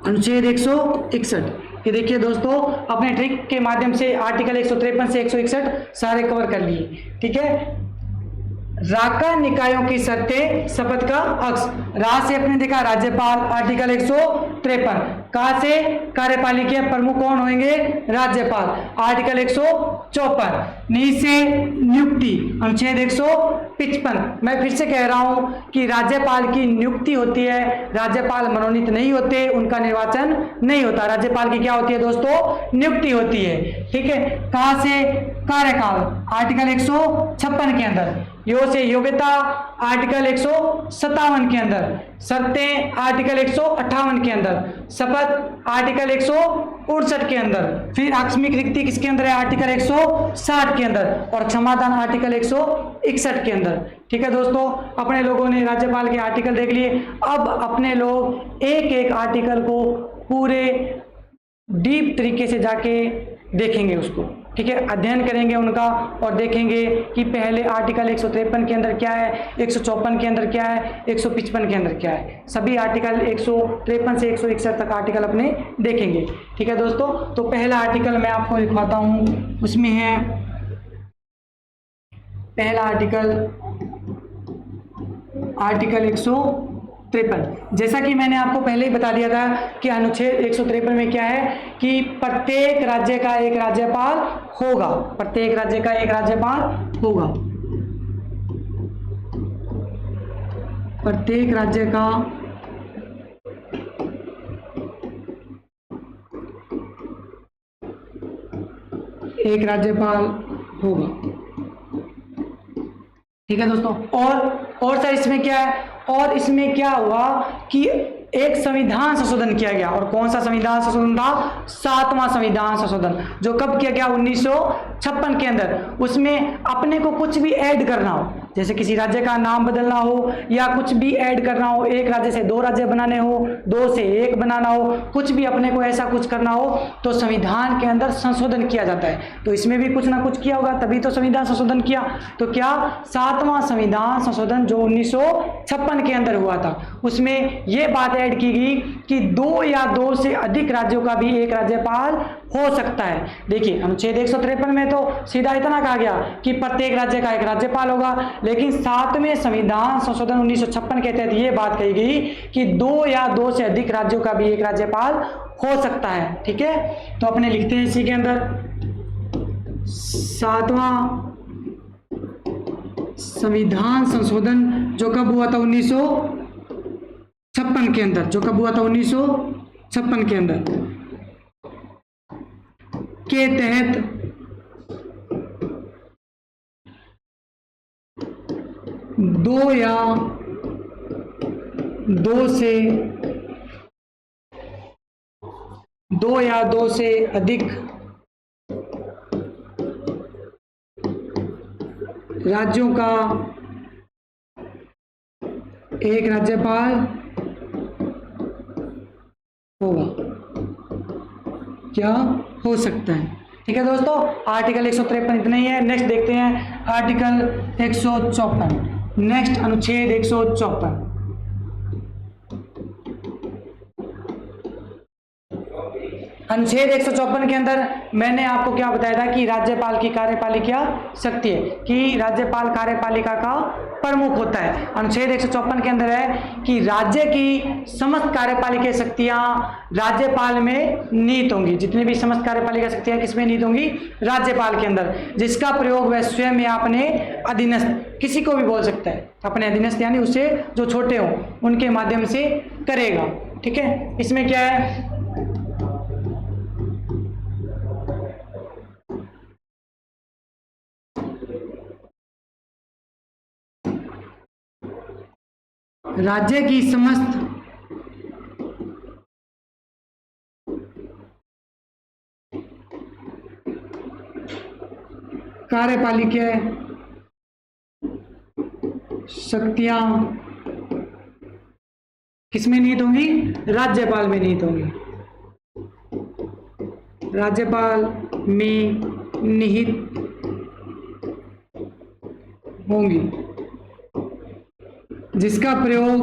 अनुच्छेद 161। ये देखिए दोस्तों, अपने ट्रिक के माध्यम से आर्टिकल 153 से 161 सारे कवर कर लिए। ठीक है, राका निकायों की शर्तें, शपथ का अक्ष। रा से अपने देखा राज्यपाल, आर्टिकल 153। कहा से? कार्यपालिका प्रमुख कौन होंगे? राज्यपाल, आर्टिकल 154। नी से नियुक्ति, अनुच्छेद 155। मैं फिर से कह रहा हूं कि राज्यपाल की नियुक्ति होती है, राज्यपाल मनोनीत नहीं होते, उनका निर्वाचन नहीं होता। राज्यपाल की क्या होती है दोस्तों? नियुक्ति होती है। ठीक है, कहां से? कार्यकाल, आर्टिकल 156 के अंदर। यो से योग्यता, आर्टिकल 157 के अंदर। शर्तें, आर्टिकल 158 के अंदर। शपथ, आर्टिकल 159 के अंदर। फिर आकस्मिक रिक्ति किसके अंदर है? आर्टिकल 160 के अंदर। और क्षमादान आर्टिकल 161 के अंदर। ठीक है दोस्तों, अपने लोगों ने राज्यपाल के आर्टिकल देख लिए। अब अपने लोग एक एक आर्टिकल को पूरे डीप तरीके से जाके देखेंगे उसको। ठीक है, अध्ययन करेंगे उनका और देखेंगे कि पहले आर्टिकल 153 के अंदर क्या है, 154 के अंदर क्या है, 155 के अंदर क्या है। सभी आर्टिकल 153 से 161 तक आर्टिकल अपने देखेंगे। ठीक है दोस्तों, तो पहला आर्टिकल मैं आपको लिखवाता हूँ। उसमें है पहला आर्टिकल 153। जैसा कि मैंने आपको पहले ही बता दिया था कि अनुच्छेद 153 में क्या है कि प्रत्येक राज्य का एक राज्यपाल होगा। प्रत्येक राज्य का एक राज्यपाल होगा। प्रत्येक राज्य का एक राज्यपाल होगा। ठीक है दोस्तों। और सर इसमें क्या है, और इसमें क्या हुआ कि एक संविधान संशोधन किया गया। और कौन सा संविधान संशोधन था? 7वां संविधान संशोधन, जो कब किया गया? 1956 के अंदर। उसमें अपने को कुछ भी ऐड करना हो, जैसे किसी राज्य का नाम बदलना हो या कुछ भी ऐड करना हो, एक राज्य से 2 राज्य बनाने हो, 2 से 1 बनाना हो, कुछ भी अपने को ऐसा कुछ करना हो तो संविधान के अंदर संशोधन किया जाता है। तो इसमें भी कुछ ना कुछ किया होगा, तभी तो संविधान संशोधन किया। तो क्या 7वां संविधान संशोधन जो 1956 के अंदर हुआ था, उसमें यह बात ऐड की गई कि 2 या 2 से अधिक राज्यों का भी एक राज्यपाल हो सकता है। देखिए अनुच्छेद 153 में तो सीधा इतना कहा गया कि प्रत्येक राज्य का एक राज्यपाल होगा, लेकिन 7वें संविधान संशोधन 1956 के तहत यह बात कही गई कि 2 या 2 से अधिक राज्यों का भी एक राज्यपाल हो सकता है। ठीक है, तो अपने लिखते हैं इसी के अंदर 7वां संविधान संशोधन जो कब हुआ था? 1956 के अंदर। जो कब हुआ था? 1956 के अंदर के तहत 2 या 2 से अधिक राज्यों का एक राज्यपाल होगा, क्या हो सकता है। ठीक है दोस्तों, आर्टिकल 153 इतना ही है। नेक्स्ट देखते हैं आर्टिकल 154। नेक्स्ट अनुच्छेद 154। अनुच्छेद 154 के अंदर मैंने आपको क्या बताया था कि राज्यपाल की कार्यपालिका शक्ति है, कि राज्यपाल कार्यपालिका का प्रमुख होता है। अनुच्छेद 154 के अंदर है कि राज्य की समस्त कार्यपालिका शक्तियां राज्यपाल में निहित होंगी। जितनी भी समस्त कार्यपालिका शक्तियां किसमें निहित होंगी? राज्यपाल के अंदर, जिसका प्रयोग वह स्वयं या अपने अधीनस्थ, किसी को भी बोल सकता है, अपने अधीनस्थ यानी उससे जो छोटे हों उनके माध्यम से करेगा। ठीक है, इसमें क्या है? राज्य की समस्त कार्यपालिका शक्तियां किसमें निहित होंगी? राज्यपाल में निहित होंगी। राज्यपाल में निहित होंगी, जिसका प्रयोग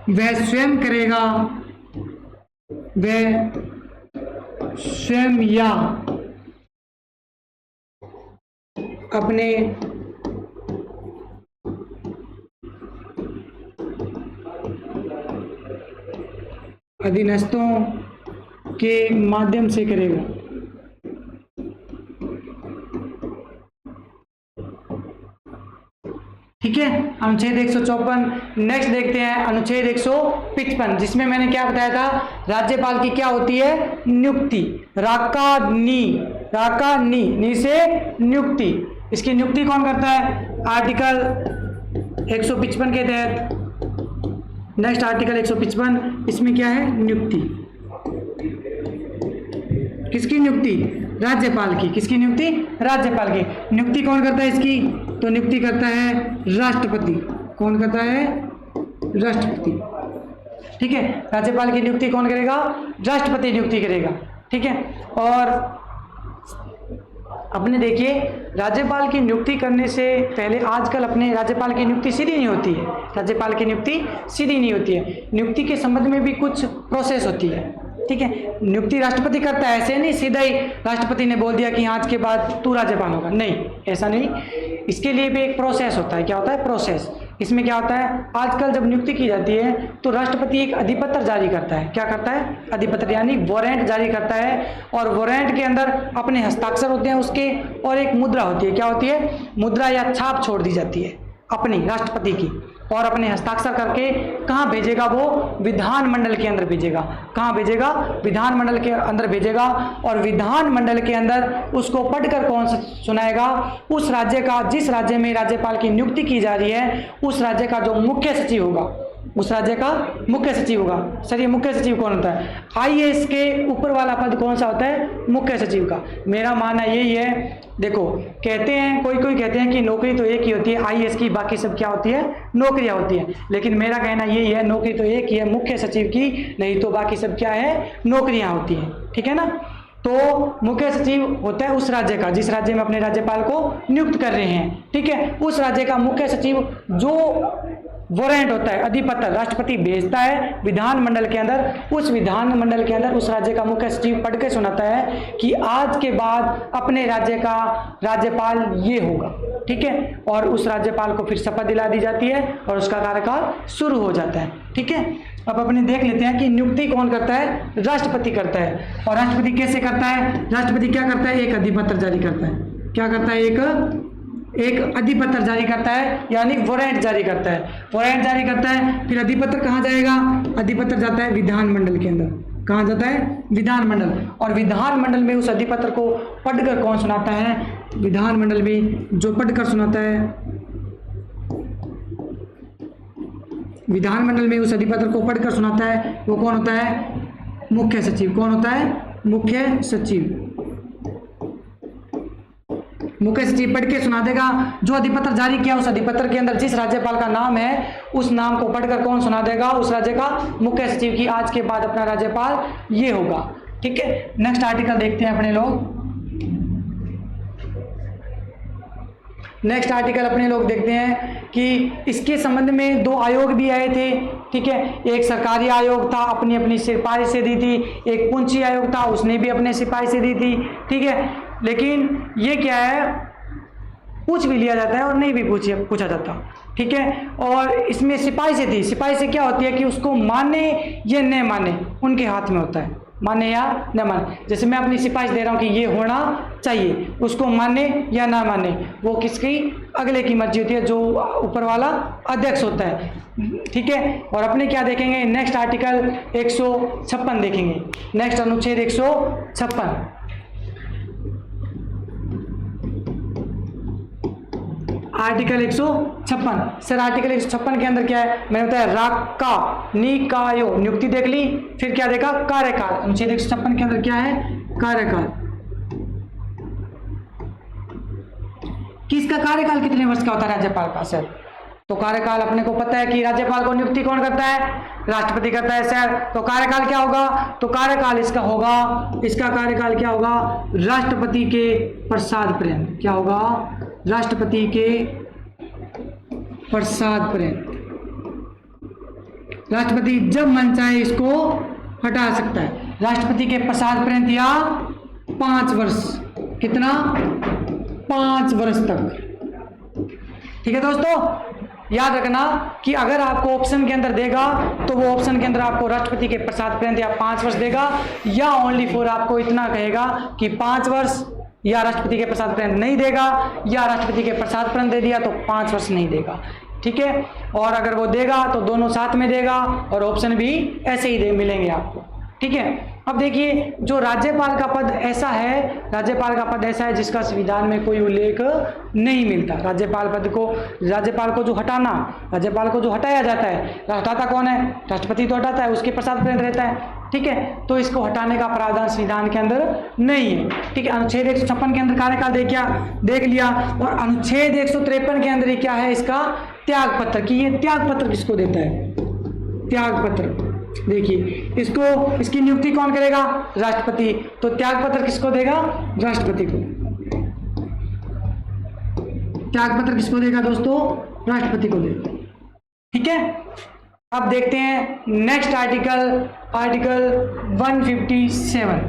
वह स्वयं करेगा, वह स्वयं या अपने अधीनस्थों के माध्यम से करेगा। ठीक है, अनुच्छेद 154। नेक्स्ट देखते हैं अनुच्छेद 155, जिसमें मैंने क्या बताया था? राज्यपाल की क्या होती है? नियुक्ति। राका नी से नियुक्ति। इसकी नियुक्ति कौन करता है? आर्टिकल 155 के तहत। नेक्स्ट आर्टिकल 155, इसमें क्या है? नियुक्ति। किसकी नियुक्ति? राज्यपाल की। किसकी नियुक्ति? राज्यपाल की। नियुक्ति कौन करता है इसकी? तो नियुक्ति करता है राष्ट्रपति। कौन करता है? राष्ट्रपति। ठीक है, राज्यपाल की नियुक्ति कौन करेगा? राष्ट्रपति नियुक्ति करेगा। ठीक है, और अपने देखिए राज्यपाल की नियुक्ति करने से पहले आजकल अपने राज्यपाल की नियुक्ति सीधी नहीं होती है। राज्यपाल की नियुक्ति सीधी नहीं होती है, नियुक्ति के संबंध में भी कुछ प्रोसेस होती है। ठीक है, नियुक्ति राष्ट्रपति करता है, ऐसे नहीं सीधा ही राष्ट्रपति ने बोल दिया कि आज के बाद तू राज्यपाल होगा, नहीं, ऐसा नहीं। इसके लिए भी एक प्रोसेस होता है। क्या होता है? प्रोसेस। इसमें क्या होता है? आजकल जब नियुक्ति की जाती है तो राष्ट्रपति एक अधिपत्र जारी करता है। क्या करता है? अधिपत्र यानी वारंट जारी करता है, और वारंट के अंदर अपने हस्ताक्षर होते हैं उसके, और एक मुद्रा होती है। क्या होती है? मुद्रा या छाप छोड़ दी जाती है अपनी राष्ट्रपति की, और अपने हस्ताक्षर करके कहाँ भेजेगा, वो विधानमंडल के अंदर भेजेगा। कहाँ भेजेगा, विधानमंडल के अंदर भेजेगा। और विधानमंडल के अंदर उसको पढ़कर कौन सुनाएगा, उस राज्य का, जिस राज्य में राज्यपाल की नियुक्ति की जा रही है, उस राज्य का जो मुख्य सचिव होगा, उस राज्य का मुख्य सचिव होगा। सर ये मुख्य सचिव कौन होता है, आईएएस के ऊपर वाला पद कौन सा होता है, मुख्य सचिव का। मेरा मानना यही है, देखो कहते हैं कोई कहते हैं कि नौकरी तो एक ही होती है आईएएस की, बाकी सब क्या होती है, नौकरियां होती हैं। लेकिन मेरा कहना यही है, नौकरी तो एक ही है मुख्य सचिव की, नहीं तो बाकी सब क्या है, नौकरियां होती हैं। ठीक है ना। तो मुख्य सचिव होता है उस राज्य का, जिस राज्य में अपने राज्यपाल को नियुक्त कर रहे हैं। ठीक है, उस राज्य का मुख्य सचिव जो वारंट होता है, अधिपत्र राष्ट्रपति भेजता है विधानमंडल के अंदर, उस विधानमंडल के अंदर उस राज्य का मुख्य सचिव पढ़ के सुनाता है कि आज के बाद अपने राज्य का राज्यपाल ये होगा। ठीक है, और उस राज्यपाल को फिर शपथ दिला दी जाती है और उसका कार्यकाल शुरू हो जाता है। ठीक है, अब अपने देख लेते हैं कि नियुक्ति कौन करता है, राष्ट्रपति करता है। और राष्ट्रपति कैसे करता है, राष्ट्रपति क्या करता है, एक अधिपत्र जारी करता है। क्या करता है, एक अधिपत्र जारी करता है, यानी वारंट जारी करता है। वारंट जारी करता है, फिर अधिपत्र कहाँ जाएगा, अधिपत्र जाता है विधानमंडल के अंदर। कहाँ जाता है, विधानमंडल। और विधानमंडल में उस अधिपत्र को पढ़कर कौन सुनाता है, विधानमंडल में जो पढ़कर सुनाता है, विधानमंडल में उस अधिपत्र को पढ़कर सुनाता है, वो कौन होता है, मुख्य सचिव। कौन होता है, मुख्य सचिव। मुख्य सचिव पढ़ के सुना देगा। जो अधिपत्र जारी किया उस अधिपत्र के अंदर जिस राज्यपाल का नाम है, उस नाम को पढ़कर कौन सुना देगा, उस राज्य का मुख्य सचिव की आज के बाद अपना राज्यपाल ये होगा। ठीक है, नेक्स्ट आर्टिकल देखते हैं अपने लोग। नेक्स्ट आर्टिकल अपने लोग देखते हैं कि इसके संबंध में दो आयोग भी आए थे। ठीक है, एक सरकारी आयोग था, अपनी अपनी सिफारिश से दी थी। एक पूंछी आयोग था, उसने भी अपने सिफारिश से दी थी। ठीक है, लेकिन ये क्या है, पूछ भी लिया जाता है और नहीं भी पूछा जाता। ठीक है, और इसमें सिपाही से थी। सिपाही से क्या होती है कि उसको माने या न माने उनके हाथ में होता है, माने या न माने। जैसे मैं अपनी सिफारिश दे रहा हूँ कि ये होना चाहिए, उसको माने या ना माने वो किसकी, अगले की मर्जी होती है, जो ऊपर वाला अध्यक्ष होता है। ठीक है, और अपने क्या देखेंगे, नेक्स्ट आर्टिकल 156 देखेंगे। नेक्स्ट अनुच्छेद 156। आर्टिकल 156। सर आर्टिकल 156 के अंदर क्या है, मैंने बताया राका निकायो, नियुक्ति देख ली। फिर क्या देखा, कार्यकाल। अनुच्छेद 156 के अंदर क्या है, कार्यकाल। किसका कार्यकाल कितने वर्ष का होता है, राज्यपाल का। सर तो कार्यकाल अपने को पता है कि राज्यपाल को नियुक्ति कौन करता है, राष्ट्रपति करता है। सर तो कार्यकाल क्या होगा, तो कार्यकाल इसका होगा, इसका कार्यकाल क्या होगा, राष्ट्रपति के प्रसाद पर्यंत। क्या होगा, राष्ट्रपति के प्रसाद पर्यंत। राष्ट्रपति जब मन चाहे इसको हटा सकता है, राष्ट्रपति के प्रसाद पर्यंत या 5 वर्ष। कितना, 5 वर्ष तक। ठीक है दोस्तों, याद रखना कि अगर आपको ऑप्शन के अंदर देगा तो वो ऑप्शन के अंदर आपको राष्ट्रपति के प्रसाद पर्यंत या 5 वर्ष देगा, या ओनली फॉर आपको इतना कहेगा कि 5 वर्ष, या राष्ट्रपति के प्रसाद पर्यंत नहीं देगा, या राष्ट्रपति के प्रसाद पर्यंत दे दिया तो 5 वर्ष नहीं देगा। ठीक है, और अगर वो देगा तो दोनों साथ में देगा, और ऑप्शन भी ऐसे ही मिलेंगे आपको। ठीक है, अब देखिए जो राज्यपाल का पद ऐसा है, राज्यपाल का पद ऐसा है जिसका संविधान में कोई उल्लेख नहीं मिलता। राज्यपाल पद को, राज्यपाल को जो हटाना, राज्यपाल को जो हटाया जाता है, हटाता कौन है, राष्ट्रपति तो हटाता है, उसके प्रसाद पर्यंत रहता है। ठीक है, तो इसको हटाने का प्रावधान संविधान के अंदर नहीं है। ठीक है, अनुच्छेद 156 के अंदर कार्यकाल देख लिया। और अनुच्छेद 153 के अंदर क्या है, इसका त्याग पत्र, कि ये त्याग पत्र किसको देता है, त्याग पत्र। देखिए इसको, इसकी नियुक्ति कौन करेगा, राष्ट्रपति। तो त्याग पत्र किसको देगा, राष्ट्रपति को। त्याग पत्र किसको देगा दोस्तों, राष्ट्रपति को देगा। ठीक है, अब देखते हैं नेक्स्ट आर्टिकल, आर्टिकल 157।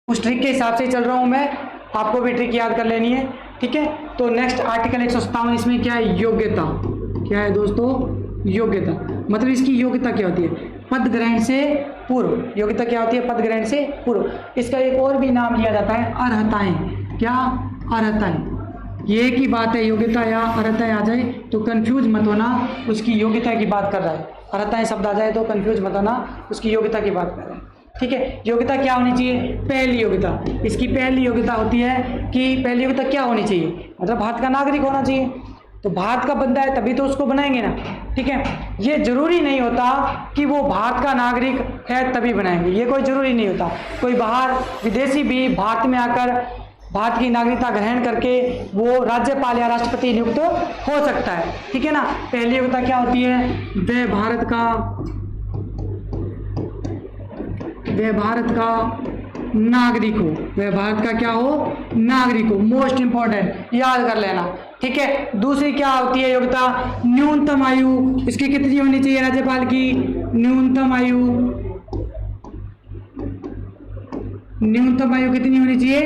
उस ट्रिक के हिसाब से चल रहा हूं मैं, आपको भी ट्रिक याद कर लेनी है। ठीक है, तो नेक्स्ट आर्टिकल 157, इसमें क्या है, योग्यता। क्या है दोस्तों, योग्यता, मतलब इसकी योग्यता क्या होती है? पद ग्रहण से पूर्व। योग्यता क्या होती है? पद ग्रहण से पूर्व। इसका एक और भी नाम लिया जाता है अर्हताएं। क्या? अर्हताएं। ये एक ही बात है, योग्यता या अर्हताएं आ जाए तो कंफ्यूज मत होना, उसकी योग्यता की बात कर रहा है। अर्हताएं शब्द आ जाए तो कंफ्यूज मत होना, उसकी योग्यता की बात कर रहा है। ठीक है, योग्यता क्या होनी चाहिए? पहली योग्यता। इसकी पहली योग्यता होती है कि पहली योग्यता क्या होनी चाहिए? मतलब भारत का नागरिक होना चाहिए। तो भारत का बंदा है तभी तो उसको बनाएंगे ना। ठीक है, ये जरूरी नहीं होता कि वो भारत का नागरिक है तभी बनाएंगे, ये कोई जरूरी नहीं होता। कोई बाहर विदेशी भी भारत में आकर भारत की नागरिकता ग्रहण करके वो राज्यपाल या राष्ट्रपति नियुक्त हो सकता है। ठीक है ना। पहली योग्यता क्या होती है? वह भारत का नागरिक हो। वह भारत का क्या हो? नागरिक हो। मोस्ट इंपॉर्टेंट, याद कर लेना। ठीक है। दूसरी क्या होती है योग्यता? न्यूनतम आयु। इसकी कितनी होनी चाहिए राज्यपाल की? न्यूनतम आयु कितनी होनी चाहिए?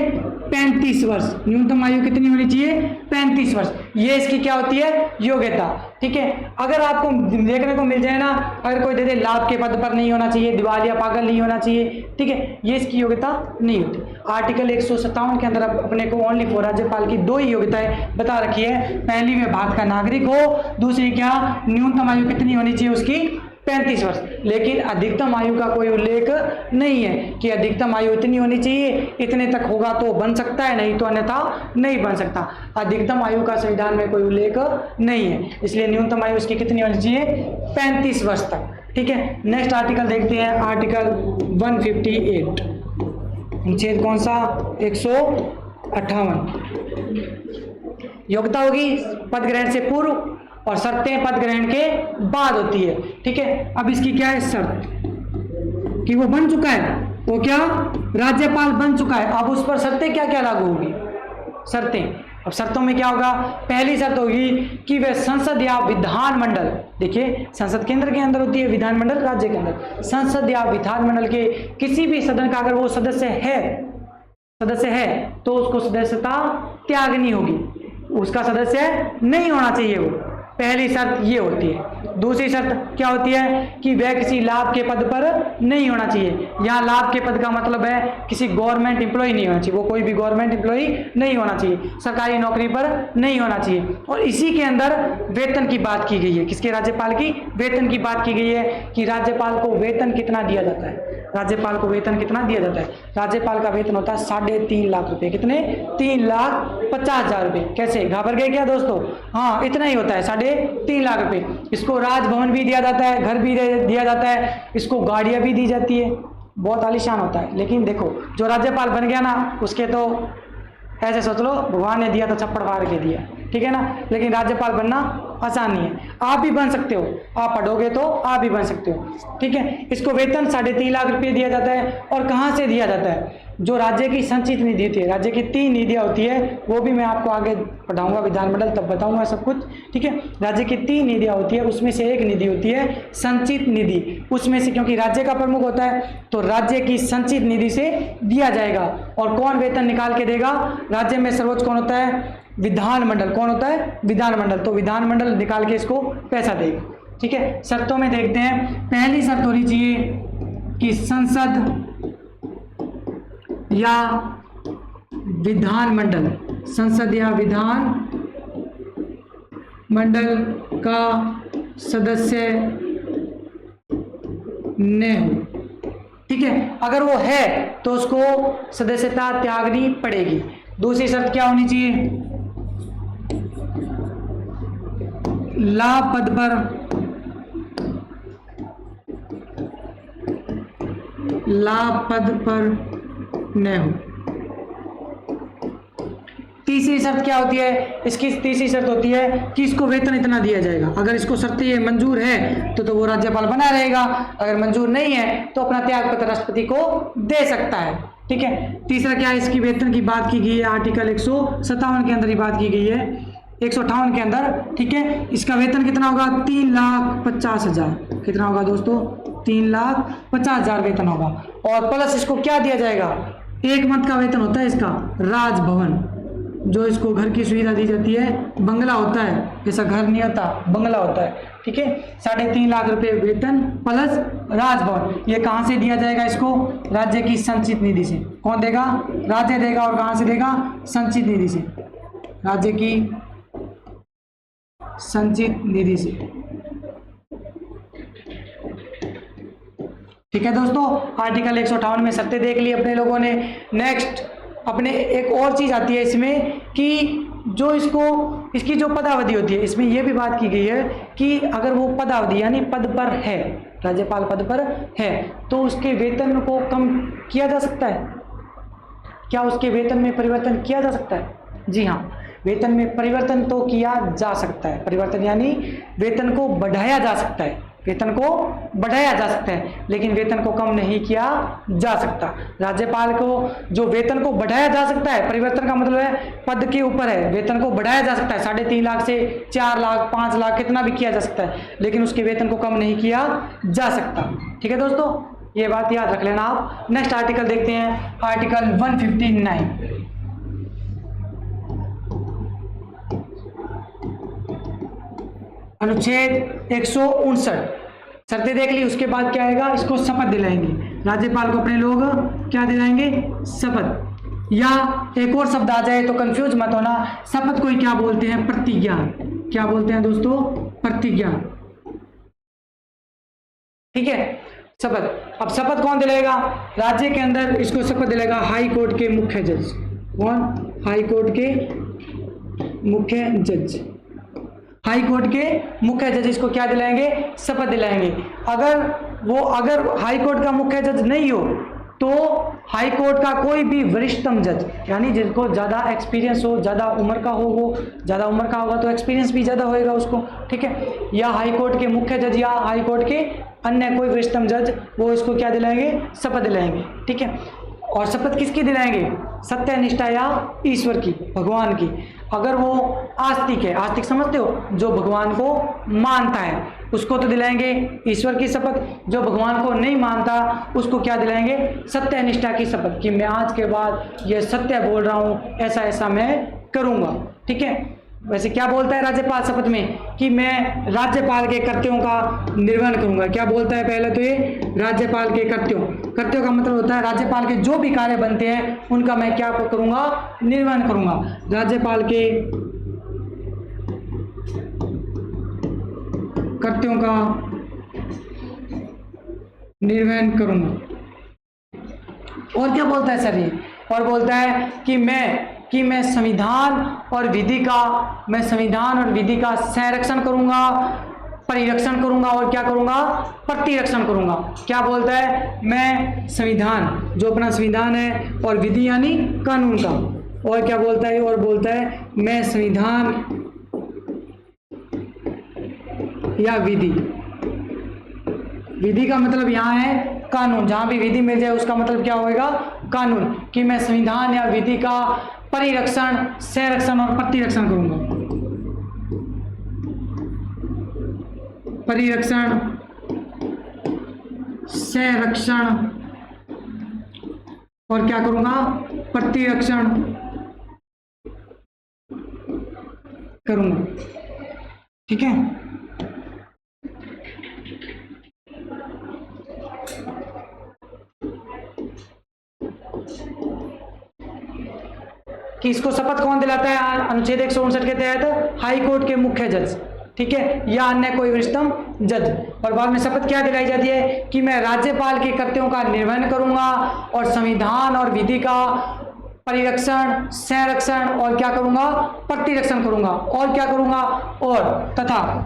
35 वर्ष। न्यूनतम आयु कितनी होनी चाहिए? 35 वर्ष। ये इसकी क्या होती है? योग्यता। ठीक है। अगर आपको देखने को मिल जाए ना, अगर कोई दे दे लाभ के पद पर नहीं होना चाहिए, दिवालिया पागल नहीं होना चाहिए, ठीक है, ये इसकी योग्यता नहीं होती। आर्टिकल 157 के अंदर अपने को ओनली फॉर राज्यपाल की 2 ही योग्यताएं बता रखी है। पहली में भारत का नागरिक हो, दूसरी क्या? न्यूनतम आयु कितनी होनी चाहिए उसकी? 35 वर्ष। लेकिन अधिकतम आयु का कोई उल्लेख नहीं है कि अधिकतम आयु इतनी होनी चाहिए, इतने तक होगा तो बन सकता है, नहीं तो अन्यथा नहीं बन सकता। अधिकतम आयु का संविधान में कोई उल्लेख नहीं है, इसलिए न्यूनतम आयु इसकी कितनी होनी चाहिए? 35 वर्ष तक। ठीक है। नेक्स्ट आर्टिकल देखते हैं, आर्टिकल 158। अनुच्छेद कौन सा? 158। योग्यता होगी पद ग्रहण से पूर्व और शर्तें पद ग्रहण के बाद होती है। ठीक है। अब इसकी क्या है शर्त? कि वो बन चुका है, वो क्या? राज्यपाल बन चुका है। अब उस पर शर्तें क्या क्या लागू होगी? शर्तें, अब शर्तों में क्या होगा? पहली शर्त होगी कि वह संसद या विधानमंडल, देखिए संसद केंद्र के अंदर होती है, विधानमंडल राज्य के अंदर, संसद या विधानमंडल के किसी भी सदन का अगर वो सदस्य है तो उसको सदस्यता त्यागनी होगी, उसका सदस्य नहीं होना चाहिए वो। पहली शर्त ये होती है। दूसरी शर्त क्या होती है? कि वह किसी लाभ के पद पर नहीं होना चाहिए। यहाँ लाभ के पद का मतलब है किसी गवर्नमेंट एम्प्लॉय नहीं होना चाहिए, वो कोई भी गवर्नमेंट एम्प्लॉय नहीं होना चाहिए, सरकारी नौकरी पर नहीं होना चाहिए। और इसी के अंदर वेतन की बात की गई है। किसके? राज्यपाल की वेतन की बात की गई है कि राज्यपाल को वेतन कितना दिया जाता है। राज्यपाल को वेतन कितना दिया जाता है? राज्यपाल का वेतन होता है 3.5 लाख रुपए। कितने? 3,50,000 रुपए। कैसे, घाबर गए क्या दोस्तों? हाँ, इतना ही होता है, 3.5 लाख रुपए। इसको राजभवन भी दिया जाता है, घर भी दिया जाता है, इसको गाड़ियां भी दी जाती है, बहुत आलीशान होता है। लेकिन देखो जो राज्यपाल बन गया ना, उसके तो ऐसे सोच लो भगवान ने दिया तो छप्पड़ फाड़ के दिया। ठीक है ना। लेकिन राज्यपाल बनना आसान नहीं है, आप भी बन सकते हो, आप पढ़ोगे तो आप भी बन सकते हो। ठीक है। इसको वेतन 3.5 लाख रुपए दिया जाता है। और कहाँ से दिया जाता है? जो राज्य की संचित निधि होती है, राज्य की 3 निधियां होती है, वो भी मैं आपको आगे पढ़ाऊंगा विधानमंडल, तब बताऊंगा सब कुछ। ठीक है। राज्य की 3 निधियां होती है, उसमें से एक निधि होती है संचित निधि। उसमें से क्योंकि राज्य का प्रमुख होता है तो राज्य की संचित निधि से दिया जाएगा। और कौन वेतन निकाल के देगा? राज्य में सर्वोच्च कौन होता है? विधानमंडल। कौन होता है? विधानमंडल। तो विधानमंडल निकाल के इसको पैसा देगा। ठीक है। शर्तों में देखते हैं। पहली शर्त होनी चाहिए कि संसद या विधानमंडल, संसद या विधानमंडल का सदस्य न हो। ठीक है। अगर वो है तो उसको सदस्यता त्यागनी पड़ेगी। दूसरी शर्त क्या होनी चाहिए? लाभ पद पर न हो। तीसरी शर्त क्या होती है? इसकी तीसरी शर्त होती है कि इसको वेतन इतना दिया जाएगा। अगर इसको शर्तें ये मंजूर है तो वो राज्यपाल बना रहेगा, अगर मंजूर नहीं है तो अपना त्याग पत्र राष्ट्रपति को दे सकता है। ठीक है। तीसरा क्या है? इसकी वेतन की बात की गई है, आर्टिकल 157 के अंदर ही बात की गई है, 158 के अंदर। ठीक है। इसका वेतन कितना होगा? 3,50,000। कितना होगा दोस्तों? 3,50,000 वेतन होगा। और प्लस इसको क्या दिया जाएगा? 1 मंथ का वेतन होता है इसका, राजभवन। जो इसको घर की सुविधा दी जाती है, बंगला होता है, ऐसा घर नहीं होता, बंगला होता है, ठीक है। 3.5 लाख रुपए वेतन प्लस राजभवन। ये कहाँ से दिया जाएगा इसको? राज्य की संचित निधि से। कौन देगा? राज्य देगा। और कहाँ से देगा? संचित निधि से, राज्य की संचित निधि से, ठीक है दोस्तों। आर्टिकल 158 में शर्तें देख ली अपने लोगों ने। नेक्स्ट अपने एक और चीज आती है इसमें कि जो इसकी जो पदावधि होती है, इसमें यह भी बात की गई है कि अगर वो पदावधि यानी पद पर है, राज्यपाल पद पर है, तो उसके वेतन को कम किया जा सकता है। क्या उसके वेतन में परिवर्तन किया जा सकता है? जी हाँ, वेतन में परिवर्तन तो किया जा सकता है। परिवर्तन यानी वेतन को बढ़ाया जा सकता है, वेतन को बढ़ाया जा सकता है, लेकिन वेतन को कम नहीं किया जा सकता। राज्यपाल को जो वेतन को बढ़ाया जा सकता है, परिवर्तन का मतलब है पद के ऊपर है, वेतन को बढ़ाया जा सकता है 3.5 लाख से 4 लाख 5 लाख कितना भी किया जा सकता है, लेकिन उसके वेतन को कम नहीं किया जा सकता। ठीक है दोस्तों, ये बात याद रख लेना आप। नेक्स्ट आर्टिकल देखते हैं, आर्टिकल 159। अनुच्छेद 159 शर्तें देख ली। उसके बाद क्या आएगा? इसको शपथ दिलाएंगे राज्यपाल को, अपने लोग क्या दिलाएंगे? शपथ। या एक और शब्द आ जाए तो कंफ्यूज मत होना, शपथ को ही क्या बोलते हैं? प्रतिज्ञा। क्या बोलते हैं दोस्तों? प्रतिज्ञा। ठीक है, शपथ। अब शपथ कौन दिलाएगा? राज्य के अंदर इसको शपथ दिलाएगा हाई कोर्ट के मुख्य जज। कौन? हाई कोर्ट के मुख्य जज। हाई कोर्ट के मुख्य जज इसको क्या दिलाएंगे? शपथ दिलाएंगे। अगर हाई कोर्ट का मुख्य जज नहीं हो तो हाई कोर्ट का कोई भी वरिष्ठतम जज, यानी जिसको ज़्यादा एक्सपीरियंस हो, ज़्यादा उम्र का हो, वो ज़्यादा उम्र का होगा तो एक्सपीरियंस भी ज़्यादा होएगा उसको, ठीक है। या हाई कोर्ट के मुख्य जज या हाई कोर्ट के अन्य कोई वरिष्ठतम जज, वो इसको क्या दिलाएंगे? शपथ दिलाएंगे, ठीक है। और शपथ किसकी दिलाएंगे? सत्य निष्ठा या ईश्वर की, भगवान की। अगर वो आस्तिक है, आस्तिक समझते हो, जो भगवान को मानता है, उसको तो दिलाएंगे ईश्वर की शपथ। जो भगवान को नहीं मानता उसको क्या दिलाएंगे? सत्य निष्ठा की शपथ, कि मैं आज के बाद ये सत्य बोल रहा हूँ, ऐसा ऐसा मैं करूँगा, ठीक है। वैसे क्या बोलता है राज्यपाल शपथ में? कि मैं राज्यपाल के कर्तव्यों का निर्वहन करूंगा। क्या बोलता है? पहले तो ये राज्यपाल के कर्तव्यों का मतलब होता है राज्यपाल के जो भी कार्य बनते हैं उनका मैं क्या करूंगा? निर्वहन करूंगा। राज्यपाल के कर्तव्यों का निर्वहन करूंगा। और क्या बोलता है सर ये? और बोलता है कि मैं संविधान और विधि का संरक्षण करूंगा, परिरक्षण करूंगा और क्या करूंगा? प्रतिरक्षण करूंगा। क्या बोलता है? मैं संविधान, जो अपना संविधान है, और विधि यानी कानून का, और क्या बोलता है? और बोलता है मैं संविधान या विधि का मतलब यहाँ है कानून। जहां भी विधि मिल जाए उसका मतलब क्या होगा? कानून। कि मैं संविधान या विधि का परिरक्षण, संरक्षण और प्रतिरक्षण करूंगा। परिरक्षण, संरक्षण और क्या करूंगा? प्रतिरक्षण करूंगा, ठीक है। कि इसको शपथ कौन दिलाता है? अनुच्छेद 159 के तहत हाई कोर्ट के मुख्य जज, ठीक है, या अन्य कोई वरिष्ठतम जज। और बाद में शपथ क्या दिलाई जाती है? कि मैं राज्यपाल के कर्तव्यों का निर्वहन करूंगा और संविधान और विधि का परिरक्षण, संरक्षण और क्या करूंगा? प्रतिरक्षण करूंगा। और क्या करूंगा? और तथा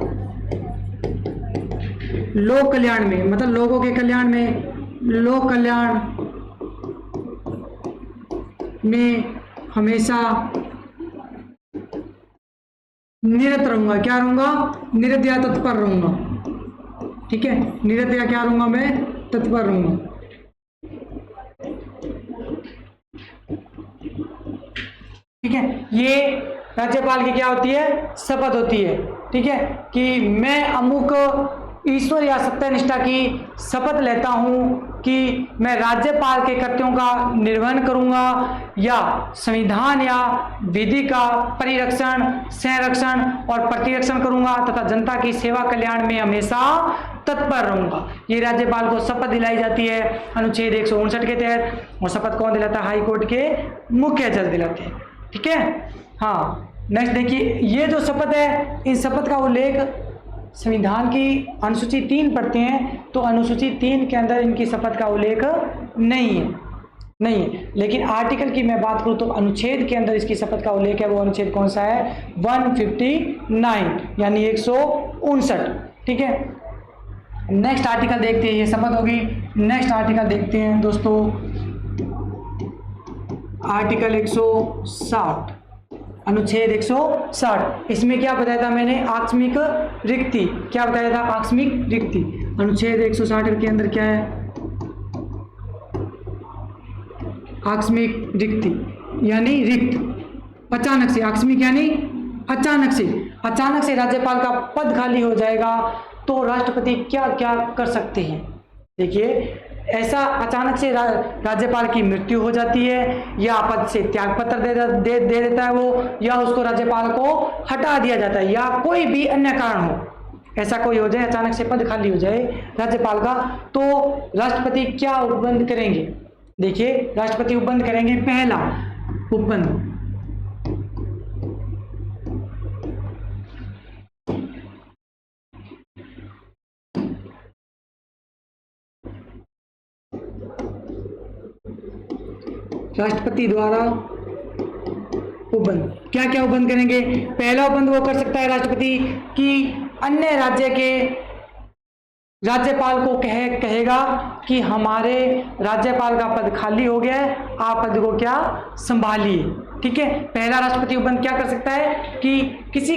लोक कल्याण में, मतलब लोगों के कल्याण में, लोक कल्याण में हमेशा निरत रहूंगा। क्या रहूंगा? निरत या तत्पर रहूंगा, ठीक है। निरत या क्या रहूंगा? मैं तत्पर रहूंगा, ठीक है। ये राज्यपाल की क्या होती है? शपथ होती है, ठीक है। कि मैं अमुक ईश्वर या सत्यनिष्ठा की शपथ लेता हूँ कि मैं राज्यपाल के कर्तव्यों का निर्वहन करूँगा या संविधान या विधि का परिरक्षण, संरक्षण और प्रतिरक्षण करूँगा तथा जनता की सेवा कल्याण में हमेशा तत्पर रहूँगा। ये राज्यपाल को शपथ दिलाई जाती है अनुच्छेद 159 के तहत, और शपथ कौन दिलाता है? हाई कोर्ट के मुख्य जज दिलाते हैं। ठीक है, हाँ। नेक्स्ट देखिए, ये जो शपथ है, इस शपथ का उल्लेख संविधान की अनुसूची 3 पढ़ते हैं तो अनुसूची 3 के अंदर इनकी शपथ का उल्लेख नहीं है। लेकिन आर्टिकल की मैं बात करूं तो अनुच्छेद के अंदर इसकी शपथ का उल्लेख है। वो अनुच्छेद कौन सा है? 159 यानी 159। ठीक है, नेक्स्ट आर्टिकल देखते हैं। ये शपथ होगी। नेक्स्ट आर्टिकल देखते हैं दोस्तों, आर्टिकल 160, अनुच्छेद 160। इसमें क्या बताया था मैंने? आकस्मिक रिक्ति। क्या बताया था? आकस्मिक रिक्ति। अनुच्छेद 160 के अंदर क्या है? आकस्मिक रिक्ति यानी रिक्त, अचानक से। आकस्मिक यानी अचानक से राज्यपाल का पद खाली हो जाएगा तो राष्ट्रपति क्या क्या कर सकते हैं? देखिए, ऐसा अचानक से राज्यपाल की मृत्यु हो जाती है, या पद से त्यागपत्र दे देता है वो, या उसको राज्यपाल को हटा दिया जाता है, या कोई भी अन्य कारण हो, ऐसा कोई हो जाए, अचानक से पद खाली हो जाए राज्यपाल का, तो राष्ट्रपति क्या उपबंध करेंगे? देखिए, राष्ट्रपति उपबंध करेंगे। पहला उपबंध, राष्ट्रपति द्वारा उपबंध। क्या क्या उपबंध करेंगे? पहला उपबंध वो कर सकता है राष्ट्रपति कि अन्य राज्य के राज्यपाल को कहेगा कि हमारे राज्यपाल का पद खाली हो गया है, आप पद को क्या संभालिए। ठीक है, पहला राष्ट्रपति उपबंध क्या कर सकता है कि किसी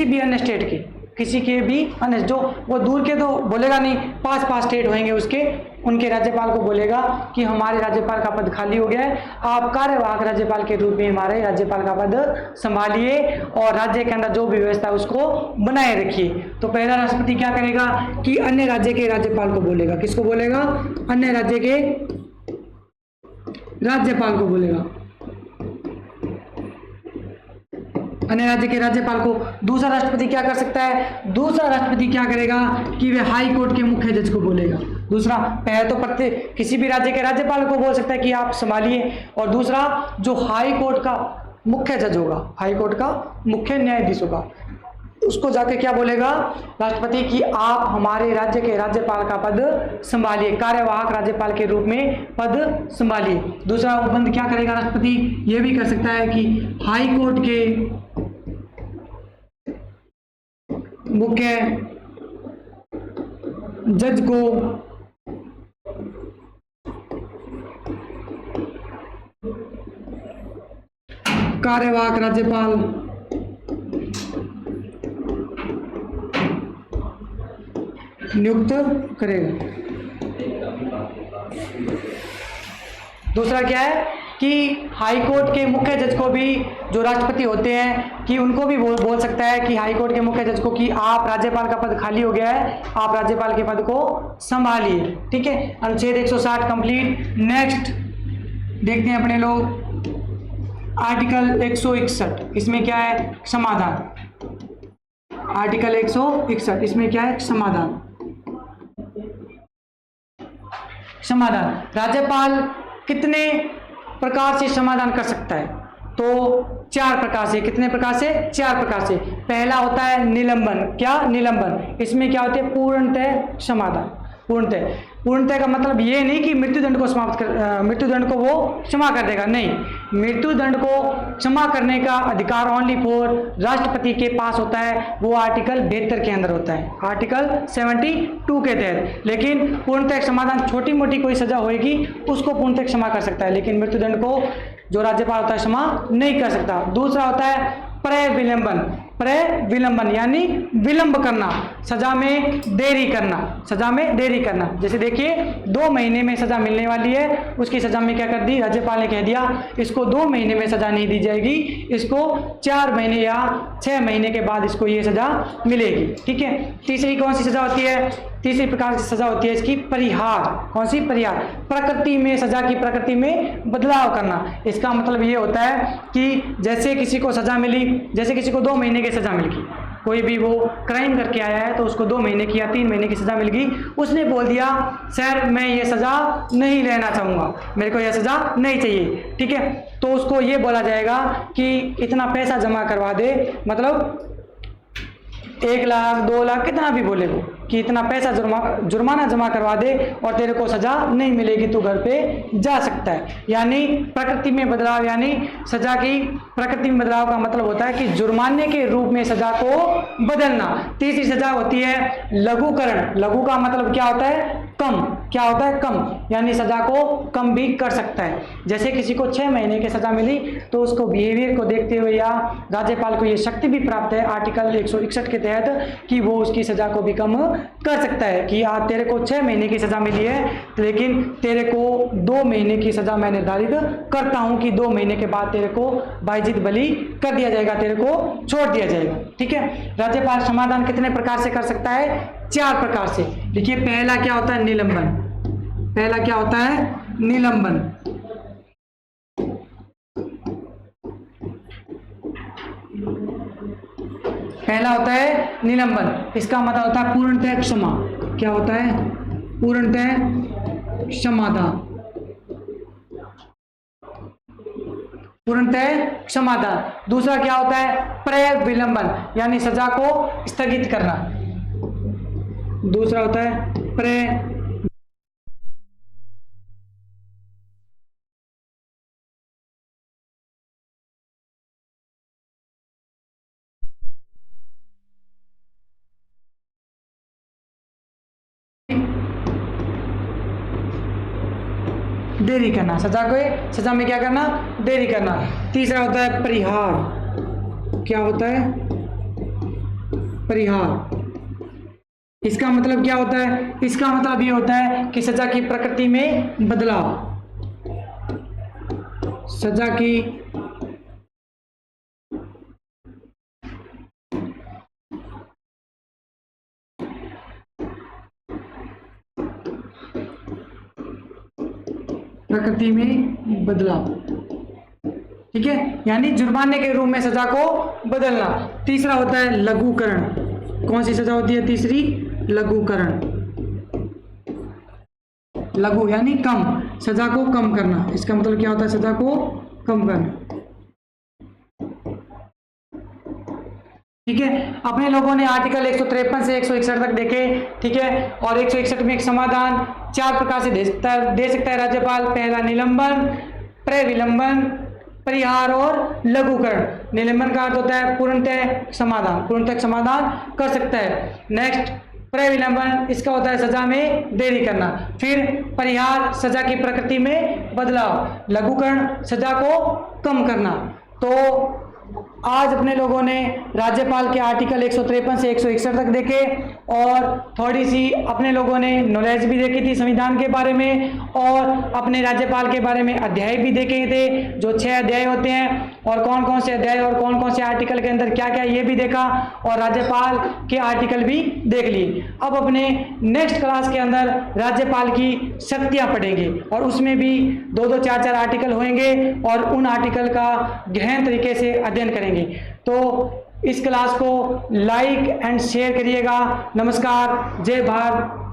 भी अन्य स्टेट के, किसी के भी अन्य, जो वो दूर के तो बोलेगा नहीं, पास स्टेट होंगे उसके, उनके राज्यपाल को बोलेगा कि हमारे राज्यपाल का पद खाली हो गया है, आप कार्यवाहक राज्यपाल के रूप में हमारे राज्यपाल का पद संभालिए और राज्य के अंदर जो भी व्यवस्था है उसको बनाए रखिए। तो पहला राष्ट्रपति क्या करेगा कि अन्य राज्य के राज्यपाल को बोलेगा। किसको बोलेगा? अन्य राज्य के राज्यपाल को बोलेगा, अन्य राज्य के राज्यपाल को। दूसरा राष्ट्रपति क्या कर सकता है? दूसरा राष्ट्रपति क्या करेगा कि वे हाई कोर्ट के मुख्य जज को बोलेगा। दूसरा, पहले तो किसी भी राज्य के राज्यपाल को बोल सकता है कि आप संभालिए, और दूसरा जो हाई कोर्ट का मुख्य जज होगा, हाई कोर्ट का मुख्य न्यायाधीश होगा, उसको जाके क्या बोलेगा राष्ट्रपति कि आप हमारे राज्य के राज्यपाल का पद संभालिए, कार्यवाहक राज्यपाल के रूप में पद संभालिए। दूसरा उपबंध क्या करेगा राष्ट्रपति? ये भी कर सकता है कि हाई कोर्ट के मुख्य जज को कार्यवाहक राज्यपाल नियुक्त करेगा। दूसरा क्या है कि हाई कोर्ट के मुख्य जज को भी, जो राष्ट्रपति होते हैं, कि उनको भी बोल सकता है कि हाई कोर्ट के मुख्य जज को कि आप राज्यपाल का पद खाली हो गया है, आप राज्यपाल के पद को संभालिए। ठीक है, अनुच्छेद 160 कंप्लीट। नेक्स्ट देखते हैं अपने लोग आर्टिकल 161। इसमें क्या है? समाधान। आर्टिकल 161 इसमें क्या है? समाधान। राज्यपाल कितने प्रकार से समाधान कर सकता है? तो 4 प्रकार से। कितने प्रकार से? 4 प्रकार से। पहला होता है निलंबन। क्या? निलंबन। इसमें क्या होते हैं? पूर्णतः समाधान। पूर्णतः का मतलब ये नहीं कि मृत्युदंड को वो क्षमा कर देगा, नहीं। मृत्युदंड को क्षमा करने का अधिकार ओनली फॉर राष्ट्रपति के पास होता है, वो आर्टिकल 72 के अंदर होता है, आर्टिकल 72 के तहत। लेकिन पूर्णतः समाधान, छोटी मोटी कोई सजा होगी उसको पूर्णतः क्षमा कर सकता है, लेकिन मृत्युदंड को जो राज्यपाल होता है क्षमा नहीं कर सकता। दूसरा होता है प्रविलंबन। प्रविलंबन यानी विलंब करना, सजा में देरी करना, सजा में देरी करना। जैसे देखिए 2 महीने में सजा मिलने वाली है, उसकी सजा में क्या कर दी, राज्यपाल ने कह दिया इसको 2 महीने में सजा नहीं दी जाएगी, इसको 4 महीने या 6 महीने के बाद इसको ये सजा मिलेगी। ठीक है। तीसरी कौन सी सजा होती है, तीसरी प्रकार की सजा होती है इसकी परिहार। कौन सी, परिहार, प्रकृति में, सजा की प्रकृति में बदलाव करना। इसका मतलब ये होता है कि जैसे किसी को सजा मिली, जैसे किसी को 2 महीने की सजा मिल गई, कोई भी वो क्राइम करके आया है तो उसको 2 महीने की या 3 महीने की सजा मिल गई, उसने बोल दिया सर मैं ये सजा नहीं लेना चाहूँगा, मेरे को ये सजा नहीं चाहिए। ठीक है, तो उसको ये बोला जाएगा कि इतना पैसा जमा करवा दे, मतलब 1 लाख 2 लाख कितना भी बोले वो, कि इतना पैसा जुर्माना जमा करवा दे और तेरे को सजा नहीं मिलेगी, तू घर पे जा सकता है। यानी प्रकृति में बदलाव, यानी सजा की प्रकृति में बदलाव का मतलब होता है कि जुर्माने के रूप में सजा को बदलना। तीसरी सजा होती है लघुकरण। लघु का मतलब क्या होता है, कम। क्या होता है, कम, यानी सजा को कम भी कर सकता है। जैसे किसी को 6 महीने की सजा मिली तो उसको बिहेवियर को देखते हुए या राज्यपाल को ये शक्ति भी प्राप्त है आर्टिकल 161 के तहत कि वो उसकी सजा को भी कम कर सकता है कि आज तेरे को 6 महीने की सजा मिली है, लेकिन तेरे को 2 महीने की सजा मैं निर्धारित करता हूं कि 2 महीने के बाद तेरे को बाइजित बली कर दिया जाएगा, तेरे को छोड़ दिया जाएगा। ठीक है। राज्यपाल समाधान कितने प्रकार से कर सकता है, 4 प्रकार से। देखिए पहला क्या होता है, निलंबन। पहला क्या होता है, निलंबन। पहला होता है निलंबन, इसका मतलब होता है पूर्णतः क्षमा। क्या होता है, पूर्णतः क्षमादान। पूर्णतः क्षमादान। दूसरा क्या होता है, प्रविलंबन, यानी सजा को स्थगित करना। दूसरा होता है देरी करना, सजा में क्या करना, देरी करना। तीसरा होता है परिहार। क्या होता है, परिहार। इसका मतलब क्या होता है, इसका मतलब ये होता है कि सजा की प्रकृति में बदलाव। सजा की प्रकृति में बदलाव। ठीक है, यानी जुर्माने के रूप में सजा को बदलना। तीसरा होता है लघुकरण। कौन सी सजा होती है तीसरी, लघुकरण। लघु यानी कम, सजा को कम करना। इसका मतलब क्या होता है, सजा को कम करना। ठीक है, अपने लोगों ने आर्टिकल 153 से 161 तक देखे। ठीक है, और 161 में एक समाधान 4 प्रकार से दे सकता है राज्यपाल। पहला निलंबन, प्रविलंबन, परिहार और लघुकरण। निलंबन का अर्थ होता है पूर्णतः समाधान, पूर्णतः समाधान कर सकता है। नेक्स्ट प्रविलंबन, इसका होता है सजा में देरी करना। फिर परिहार, सजा की प्रकृति में बदलाव। लघुकरण, सजा को कम करना। तो आज अपने लोगों ने राज्यपाल के आर्टिकल 153 से 161 तक देखे और थोड़ी सी अपने लोगों ने नॉलेज भी देखी थी संविधान के बारे में, और अपने राज्यपाल के बारे में अध्याय भी देखे थे, जो 6 अध्याय होते हैं, और कौन कौन से अध्याय और कौन कौन से आर्टिकल के अंदर क्या क्या ये भी देखा, और राज्यपाल के आर्टिकल भी देख लिए। अब अपने नेक्स्ट क्लास के अंदर राज्यपाल की शक्तियाँ पढ़ेंगे और उसमें भी 2-2, 4-4 आर्टिकल होंगे और उन आर्टिकल का गहन तरीके से अध्ययन करेंगे। तो इस क्लास को लाइक एंड शेयर करिएगा। नमस्कार, जय भारत।